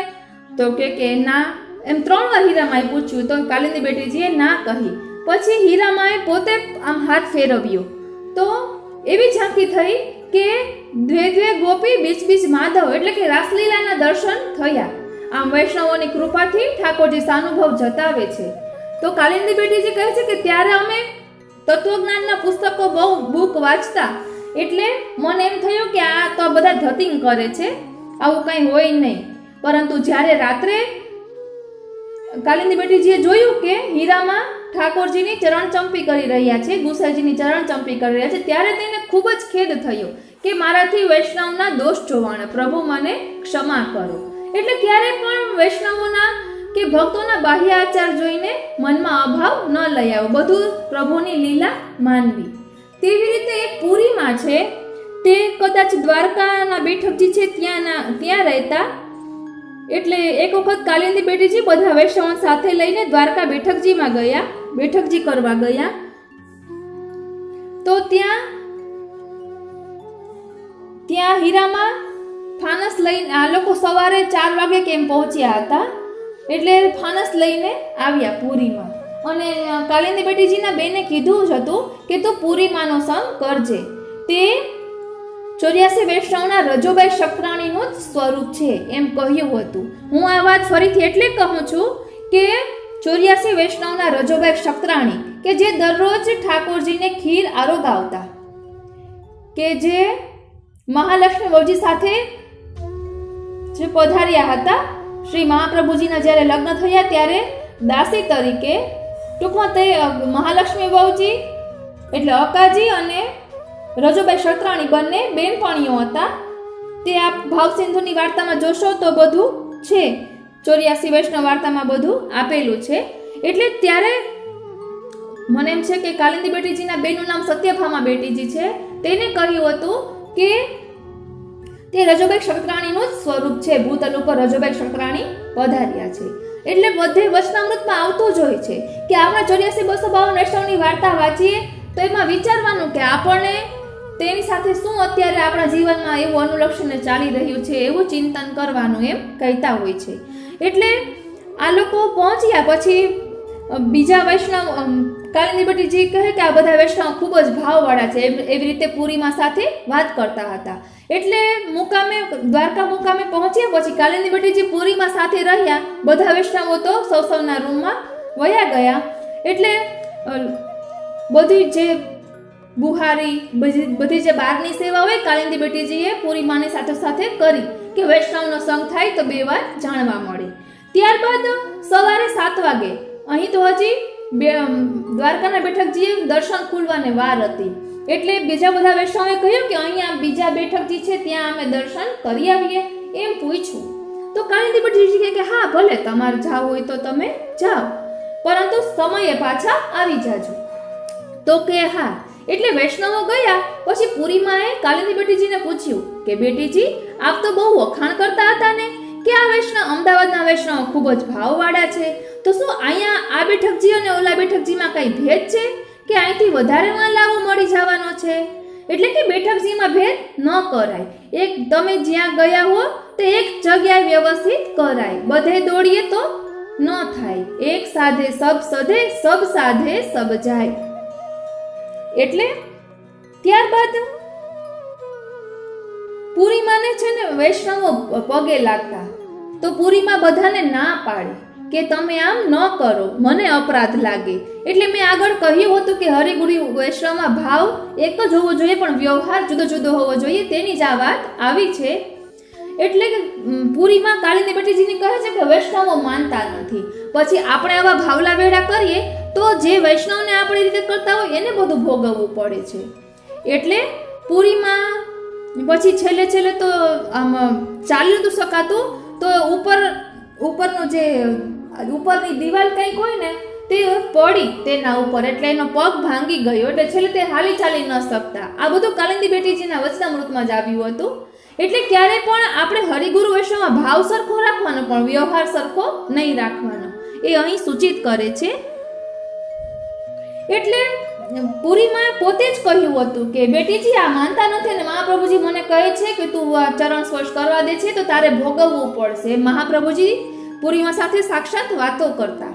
તો કે ના. એમ 3 વાર હીરામાએ પૂછ્યું, તો કાલિંદી બેટીજીએ ના કહી. પછી હીરામાએ પોતે આમ હાથ ફેરવ્યો, તો એવી ઝાંખી થઈ કે દ્વે ગોપી બીચ બીચ માધવ, એટલે કે રાસલીલાના દર્શન થયા. આમ વૈષ્ણવોની કૃપાથી ઠાકોરજી સાનુભવ જતાવે છે. તો કાલિંદી બેટીજી કહે છે કે ત્યારે અમે તત્વજ્ઞાનના પુસ્તકો બહુ બુક વાંચતા, એટલે મને એમ થયું કે આ તો બધા ધતિંગ કરે છે, આવું કંઈ હોય નહીં. પરંતુ જ્યારે રાત્રે કાલિંદી બેટીજીએ જોયું કે હીરામાં ઠાકોરજીની ચરણચંપી કરી રહ્યા છે, ગુસાઈજીની ચરણચંપી કરી રહ્યા છે, ત્યારે તેને ખૂબ જ ખેદ થયો કે મારાથી વૈષ્ણવના દોષ જોવાના, પ્રભુ મને ક્ષમા કરો. એટલે ક્યારે પણ વૈષ્ણવોના કે ભક્તોના બાહ્ય આચાર જોઈને મનમાં અભાવ ન લઈ આવો, બધું પ્રભુની લીલા માનવી. તેવી રીતે એક પુરીમાં છે, તે કદાચ દ્વારકાના બેઠકજી છે ત્યાં રહેતા. એટલે એક વખત કાલિંદી બેટીજી બધા વૈષ્ણવ સાથે લઈને દ્વારકા બેઠકજીમાં ગયા, બેઠકજી કરવા ગયા. તો ત્યાં હીરામાં ફાનસ લઈને આ લોકો સવારે 4 વાગે કેમ પહોંચ્યા હતા, એટલે ફાનસ લઈને આવ્યા પુરીમાં. અને કાલિંદી બેટીજીના બેને કીધું જ હતું કે તું પુરીમાંનો સંગ કરજે. તે 84 વૈષ્ણવના રજોબાઈ શક્રાણીનું જ સ્વરૂપ છે એમ કહ્યું હતું. હું આ વાત ફરીથી એટલે કહું છું કે 84 વૈષ્ણવના રજોબાઈ શક્રાણી કે જે દરરોજ ઠાકોરજીને ખીર આરોગાવતા, કે જે મહાલક્ષ્મી વહુજી સાથે જે પધાર્યા હતા, શ્રી મહાપ્રભુજીના જ્યારે લગ્ન થયા ત્યારે દાસી તરીકે, ટૂંકમાં તે મહાલક્ષ્મી વહુજી એટલે અકાજી અને રજોબાઈ શત્રાણી બંને બેનપણીઓ હતા. તે આપ ભાવસિંધુની વાર્તામાં જોશો તો બધું છે, 84 વૈષ્ણવ વાર્તામાં બધું આપેલું છે. એટલે ત્યારે મને એમ છે કે કાલિંદી બેટીજીના બેનનું નામ સત્યભામા બેટીજી છે. તેને કહ્યું હતું કે તે રજોબાઈ શક્રાણીનું જ સ્વરૂપ છે, ભૂતલ ઉપર રજોબાઈ શક્રાણી પધાર્યા છે. એટલે બધે વચનામૃતમાં આવતું જ હોય છે કે આપણે 84-252 વૈષ્ણવની વાર્તા વાંચીએ તો એમાં વિચારવાનું કે આપણને તેની સાથે શું અત્યારે આપણા જીવનમાં એવું અનુલક્ષીને ચાલી રહ્યું છે, એવું ચિંતન કરવાનું એમ કહેતા હોય છે. એટલે આ લોકો પહોંચ્યા પછી બીજા વૈષ્ણવ કાલિંદી બેટીજી કહે કે આ બધા વૈષ્ણવ ખૂબ જ ભાવવાળા છે, એવી રીતે પુરીમાં સાથે વાત કરતા હતા. એટલે દ્વારકા મુકામે પહોંચ્યા પછી કાલિંદી બેટીજી પુરીમાં સાથે રહ્યા, બધા વૈષ્ણવો તો સૌના રૂમમાં વયા ગયા. એટલે બધી જે બુહારી બધી જે બહારની સેવા હોય કાલિંદી બેટીજીએ પુરીમાની સાથે સાથે કરી કે વૈષ્ણવનો સંગ થાય તો 2 વાર જાણવા મળે. ત્યારબાદ સવારે 7 વાગે અહીં તો હજી દ્વારકાના બેઠકજીએ દર્શન ખુલવાને વાર હતી, એટલે બીજા બધા વૈષ્ણવે કહ્યું કે અહીંયા બીજા બેઠકજી છે ત્યાં અમે દર્શન કરી આવીએ એમ પૂછ્યું. તો કાલિંદી બેટીજી કહે કે હા ભલે, તમારે જાવ હોય તો તમે જાઓ, પરંતુ સમયે પાછા આવી જાજો. તો કે હા. એટલે વૈષ્ણવો ગયા. પછી પુરીમાએ કાલિંદી બેટીજીને પૂછ્યું કે બેટીજી આપ તો બહુ વખાણ કરતા હતા ને કે આ વૈષ્ણવ અમદાવાદના વૈષ્ણવ ખૂબ જ ભાવવાળા છે, તો શું અહીંયા આ બેઠકજી અને ઓલા બેઠકજીમાં કઈ ભેદ છે કે અહીંથી વધારે માલ લાવો મળી જવાનો છે? એટલે કે બેઠકજીમાં ભેદ ન કરાય, એક તમે જ્યાં ગયા હો તે એક જગ્યાએ વ્યવસ્થિત કરાય, બધે દોડીએ તો ન થાય. એક સાધે સબ સધે, સબ સાધે સબ જાય. એટલે ત્યારબાદ પુરીમાને છે ને વૈષ્ણવો પગે લાગતા, તો પુરીમાં બધાને ના પાડે કે તમે આમ ન કરો, મને અપરાધ લાગે. એટલે મેં આગળ કહ્યું હતું કે હરિગુરી વૈષ્ણવમાં ભાવ એક જ હોવો જોઈએ પણ વ્યવહાર જુદો જુદો હોવો જોઈએ, તેની જ આ વાત આવી છે. એટલે કે પુરીમાં કાલિંદી બેટીજીને કહે છે કે વૈષ્ણવો માનતા નથી, પછી આપણે આવા ભાવલા વેડા કરીએ તો જે વૈષ્ણવને આપણી રીતે કરતા હોય એને બધું ભોગવવું પડે છે. એટલે પુરીમાં પછી છેલ્લે તો આમ ચાલી નતું શકાતું, તો ઉપરનું જે ઉપરની દિવાલ કંઈક હોય ને તે પડી તેના ઉપર, એટલે એનો પગ ભાંગી ગયો, એટલે છેલ્લે તે હાલી ચાલી ન શકતા. આ બધું કાલિંદી બેટીજીના વચનામૃતમાં જ આવ્યું હતું. એટલે ક્યારે પણ આપણે હરિગુરુ વૈષ્ણવમાં ભાવ સરખો રાખવાનો પણ વ્યવહાર સરખો નહીં રાખવાનો. એ અહીં સૂચિત કરે છે. એટલે પુરીમાં પોતે જ કહ્યું હતું કે બેટીજી આ માનતા નથી અને મહાપ્રભુજી મને કહે છે કે તું આ ચરણ સ્પર્શ કરવા દે છે તો તારે ભોગવવું પડશે. મહાપ્રભુજી પુરીમાં સાથે સાક્ષાત વાતો કરતા.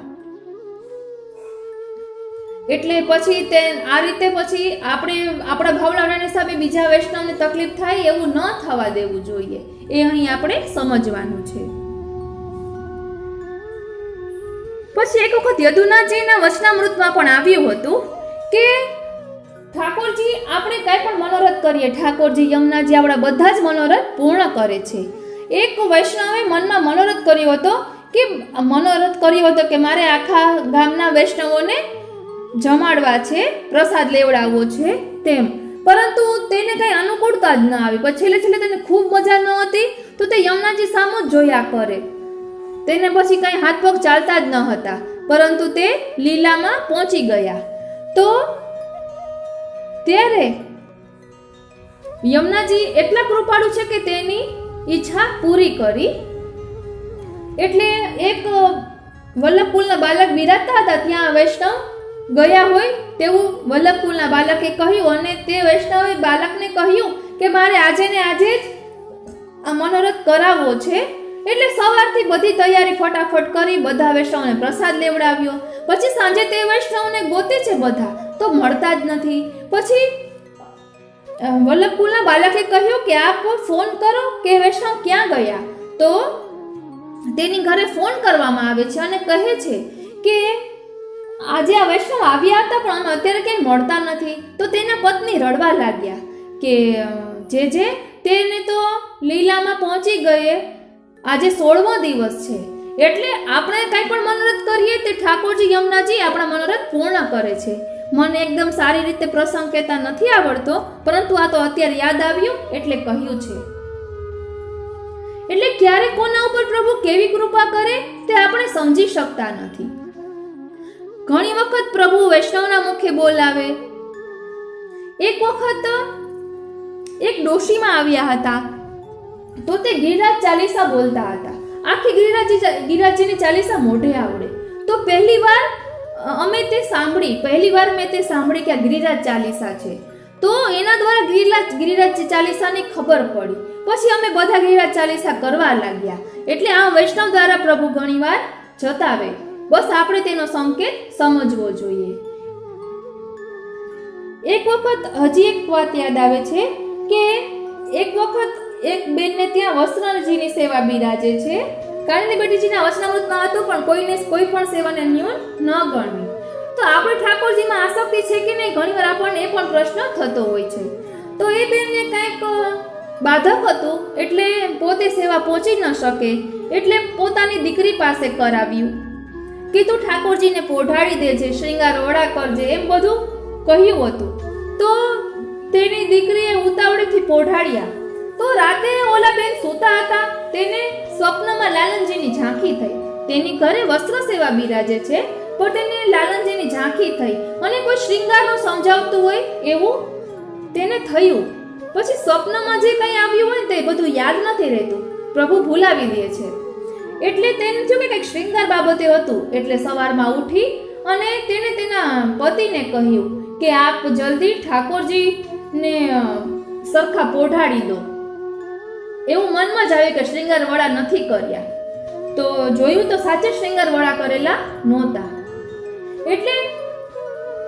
એટલે પછી તે આ રીતે પછી આપણે આપણા ભાવલાડાની સામે બીજા વૈષ્ણવને તકલીફ થાય એવું ન થવા દેવું જોઈએ. એ અહીં આપણે સમજવાનું છે. પછી એક વખત યદુનાથજીના વચનામૃતમાં પણ આવ્યું હતું કે ઠાકોરજી આપણે કઈ પણ મનોરથ કરીએ, ઠાકોરજી યમુનાજી આપણા બધા જ મનોરથ પૂર્ણ કરે છે. એક વૈષ્ણવે મનમાં મનોરથ કર્યો હતો કે મારે આખા ગામના વૈષ્ણવોને જમાડવા છે, પ્રસાદ લેવડાવવો છે તેમ, પરંતુ તેને કઈ અનુકૂળતા જ ન આવી. પછી છેલ્લે તેને ખૂબ મજા ન હતી તો તે યમુનાજી સામું જ જોયા કરે. તેને પછી કઈ હાથ પગ ચાલતા જ ન હતા, પરંતુ તે લીલામાં પહોંચી ગયા. તો ત્યારે યમુનાજી એટલા કૃપાળુ છે કે તેની ઈચ્છા પૂરી કરી. એટલે એક વલ્લભકુલના બાલક બિરાજતા હતા, ત્યાં વૈષ્ણવ ગયા હોય તેવું વલ્લભકુલના બાલકે કહ્યું અને તે વૈષ્ણવે બાલકને કહ્યું કે મારે આજે ને આજે જ આ મનોરથ કરાવવો છે. એટલે સવારથી બધી તૈયારી ફટાફટ કરી બધા વૈષ્ણવને પ્રસાદ લેવડાવ્યો. પછી સાંજે તે વૈષ્ણવને ગોતે છે બધા તો મળતા જ નથી. પછી વલ્લભકુલના બાલકે કહ્યું કે આપ ફોન કરો કે વૈષ્ણવ ક્યાં ગયા. તો તેની ઘરે ફોન કરવામાં આવે છે અને કહે છે કે આજે આ વૈષ્ણવ આવ્યા હતા પણ અમે અત્યારે ક્યાંય મળતા નથી. તો તેના પત્ની રડવા લાગ્યા કે જે તેને તો લીલામાં પહોંચી ગયે, આજે 16મો દિવસ છે. એટલે આપણે કંઈ પણ મનોરથ કરીએ તે ઠાકોરજી યમુનાજી આપણા મનોરથ પૂર્ણ કરે છે. મને એકદમ સારી રીતે પ્રસંગ કહેતા નથી આવડતો, પરંતુ આ તો અત્યારે યાદ આવ્યું એટલે કહ્યું છે. એટલે ક્યારે કોના ઉપર પ્રભુ કેવી કૃપા કરે તે આપણે સમજી શકતા નથી. ઘણી વખત પ્રભુ વૈષ્ણવના મુખે બોલાવે. એક વખત એક ડોશીમાં આવ્યા હતા તો તે ગિરિરાજ ચાલીસા બોલતા હતા. આખી ગિરિરાજજીની ચાલીસા મોઢે આવડે. તો પહેલી વાર મેં તે સાંભળી કે આ ગિરિરાજ ચાલીસા છે. તો એના દ્વારા ગિરિરાજ ચાલીસાની ખબર પડી. પછી અમે બધા ગિરિરાજ ચાલીસા કરવા લાગ્યા. એટલે આ વૈષ્ણવ દ્વારા પ્રભુ ઘણીવાર જતાવે. બસ આપણે તેનો સંકેત સમજવો જોઈએ. એક વખત હજી એક વાત યાદ આવે છે કે એક વખત એક બેનને ત્યાં વસ્ત્રજીની સેવા બિરાજે છે. કાળીની બેટીજીના વચનામૃતમાં હતું પણ કોઈને કોઈ પણ સેવાને ન્યૂન ન ગણવી. તો આપણે ઠાકોરજીમાં આસક્તિ છે કે નહીં, ઘણીવાર આપણને એ પણ પ્રશ્ન થતો હોય છે. તો એ બેનને કંઈક બાધક હતું એટલે પોતે સેવા પહોંચી ન શકે, એટલે પોતાની દીકરી પાસે કરાવ્યું કે તું ઠાકોરજીને પોઢાડી દેજે, શ્રૃંગાર વડા કરજે, એમ બધું કહ્યું હતું. તો તેની દીકરીએ ઉતાવળેથી પોઢાડ્યા. તો રાતે ઓલા બેન સૂતા હતા, તેને સ્વપ્નમાં લાલનજીની ઝાંખી થઈ. તેની ઘરે વસ્ત્ર સેવા બિરાજે છે પણ તેને લાલનજીની ઝાંખી થઈ અને કોઈ શ્રૃંગારનું સમજાવતું હોય એવું તેને થયું. પછી સ્વપ્નમાં જે કંઈ આવ્યું હોય તે બધું યાદ નથી રહેતું, પ્રભુ ભૂલાવી દે છે. એટલે તેને થયું કે કંઈક શ્રૃંગાર બાબતે હતું. એટલે સવારમાં ઉઠી અને તેને તેના પતિને કહ્યું કે આપ જલ્દી ઠાકોરજીને સરખા પોઢાડી દો. એવું મનમાં જ આવ્યું કે શ્રૃંગાર વડા નથી કર્યા. તો જોયું તો સાચે શ્રૃંગાર વડા કરેલા નહોતા. એટલે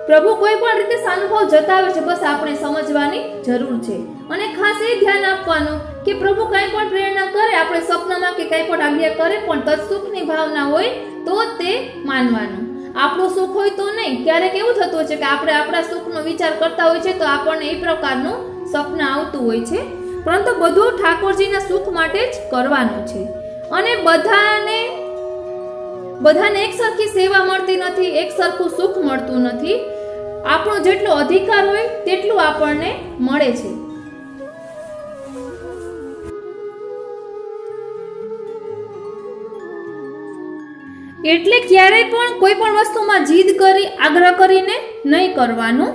પ્રભુ કોઈ પણ રીતે સાનુભાવ જતાવે છે, બસ આપણે સમજવાની જરૂર છે. અને ખાસ એ ધ્યાન આપવાનું કે પ્રભુ કંઈ પણ પ્રેરણા કરે, આપણે સ્વપ્નમાં કે કંઈ પણ આજ્ઞા કરે પણ તત્સુખની ભાવના હોય તો તે માનવાનું. આપણું સુખ હોય તો નહીં. ક્યારેક એવું થતું હોય છે કે આપણે આપણા સુખનો વિચાર કરતા હોય છે તો આપણને એ પ્રકારનું સપના આવતું હોય છે, પરંતુ બધું ઠાકોરજીના સુખ માટે જ કરવાનું છે. અને બધાને એક સરખી સેવા મળતી નથી, એક સરખું સુખ મળતું નથી. આપણો જેટલો અધિકાર હોય તેટલું આપણને મળે છે. એટલે ક્યારેય પણ કોઈ પણ વસ્તુમાં જીદ કરી આગ્રહ કરીને નહીં કરવાનું.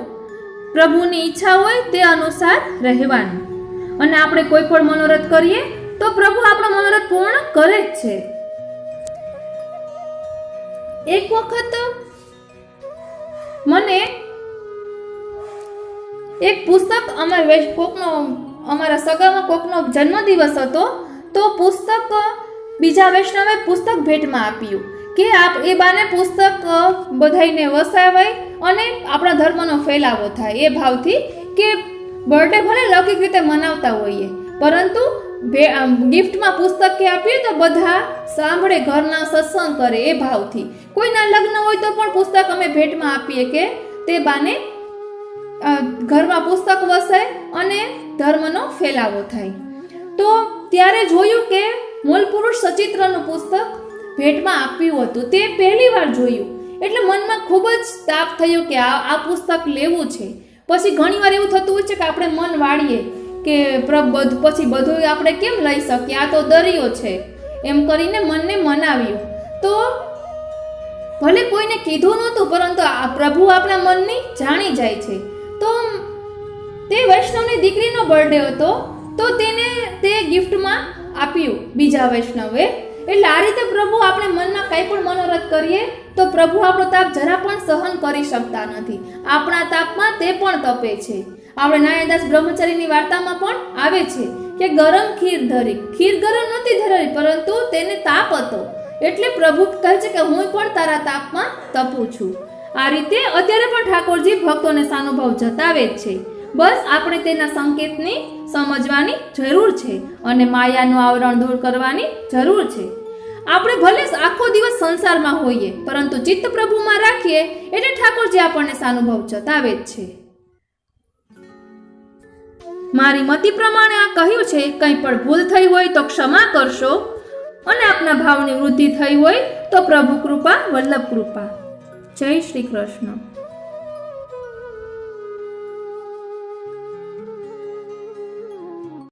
પ્રભુની ઈચ્છા હોય તે અનુસાર રહેવાનું. અને આપણે કોઈ પણ મનોરથ કરીએ તો પ્રભુ આપણો મનોરથ પૂર્ણ કરે જ છે. એક વખત મને એક પુસ્તક અમારા સગામાં કોકનો જન્મદિવસ હતો, તો પુસ્તક બીજા વૈષ્ણવે પુસ્તક ભેટમાં આપ્યું કે એ બાને પુસ્તક બધાઈને વસાવાય અને આપણા ધર્મનો ફેલાવો થાય એ ભાવથી, કે બર્થડે ભલે લૌકિક રીતે મનાવતા હોઈએ પરંતુ ગિફ્ટમાં પુસ્તક કે આપીએ તો બધા સાંભળે, ઘરના સત્સંગ કરે એ ભાવથી. કોઈના લગ્ન હોય તો પણ પુસ્તક અમે ભેટમાં આપીએ કે તે બાને ઘરમાં પુસ્તક વસાય અને ધર્મનો ફેલાવો થાય. તો ત્યારે જોયું કે મૂળ પુરુષ સચિત્રનું પુસ્તક ભેટમાં આપ્યું હતું. તે પહેલી વાર જોયું એટલે મનમાં ખૂબ જ તાપ થયો કે આ પુસ્તક લેવું છે. પછી ઘણી વાર એવું થતું હોય છે કે આપણે મન વાળીએ કે પછી બધું આપણે કેમ લઈ શકીએ, આ તો દરિયો છે એમ કરીને મનને મનાવ્યું. તો ભલે કોઈને કીધું નહોતું પરંતુ આ પ્રભુ આપણા મનની જાણી જાય છે. તો તે વૈષ્ણવની દીકરીનો બર્થડે હતો તો તેને તે ગિફ્ટમાં આપ્યું બીજા વૈષ્ણવે. એટલે આ રીતે પ્રભુ આપણે મનમાં કંઈ પણ મનોરથ કરીએ તો પ્રભુ આપણો તાપ જરા પણ સહન કરી શકતા નથી. આપણા તાપમાં તે પણ તપે છે. આપણે નારાયણદાસ બ્રહ્મચારીની વાર્તામાં પણ આવે છે કે ગરમ ખીર ધરી, ખીર ગરમ નહોતી ધરી પરંતુ તેને તાપ હતો, એટલે પ્રભુ કહે છે કે હું પણ તારા તાપમાં તપું છું. આ રીતે અત્યારે પણ ઠાકોરજી ભક્તોને સાનુભાવ જતાવે જ છે. બસ આપણે તેના સંકેતને સમજવાની જરૂર છે અને માયાનું આવરણ દૂર કરવાની જરૂર છે. આપણે ભલે આખો દિવસ સંસારમાં હોઈએ પરંતુ ચિત્ત પ્રભુમાં રાખીએ એટલે ઠાકોરજી આપણને સાનુભાવ જતાવે જ છે. મારી મતિ પ્રમાણે આ કહ્યું છે. કંઈ પણ ભૂલ થઈ હોય તો ક્ષમા કરશો અને આપના ભાવની વૃદ્ધિ થઈ હોય તો પ્રભુ કૃપા, વલ્લભ કૃપા. જય શ્રી કૃષ્ણ.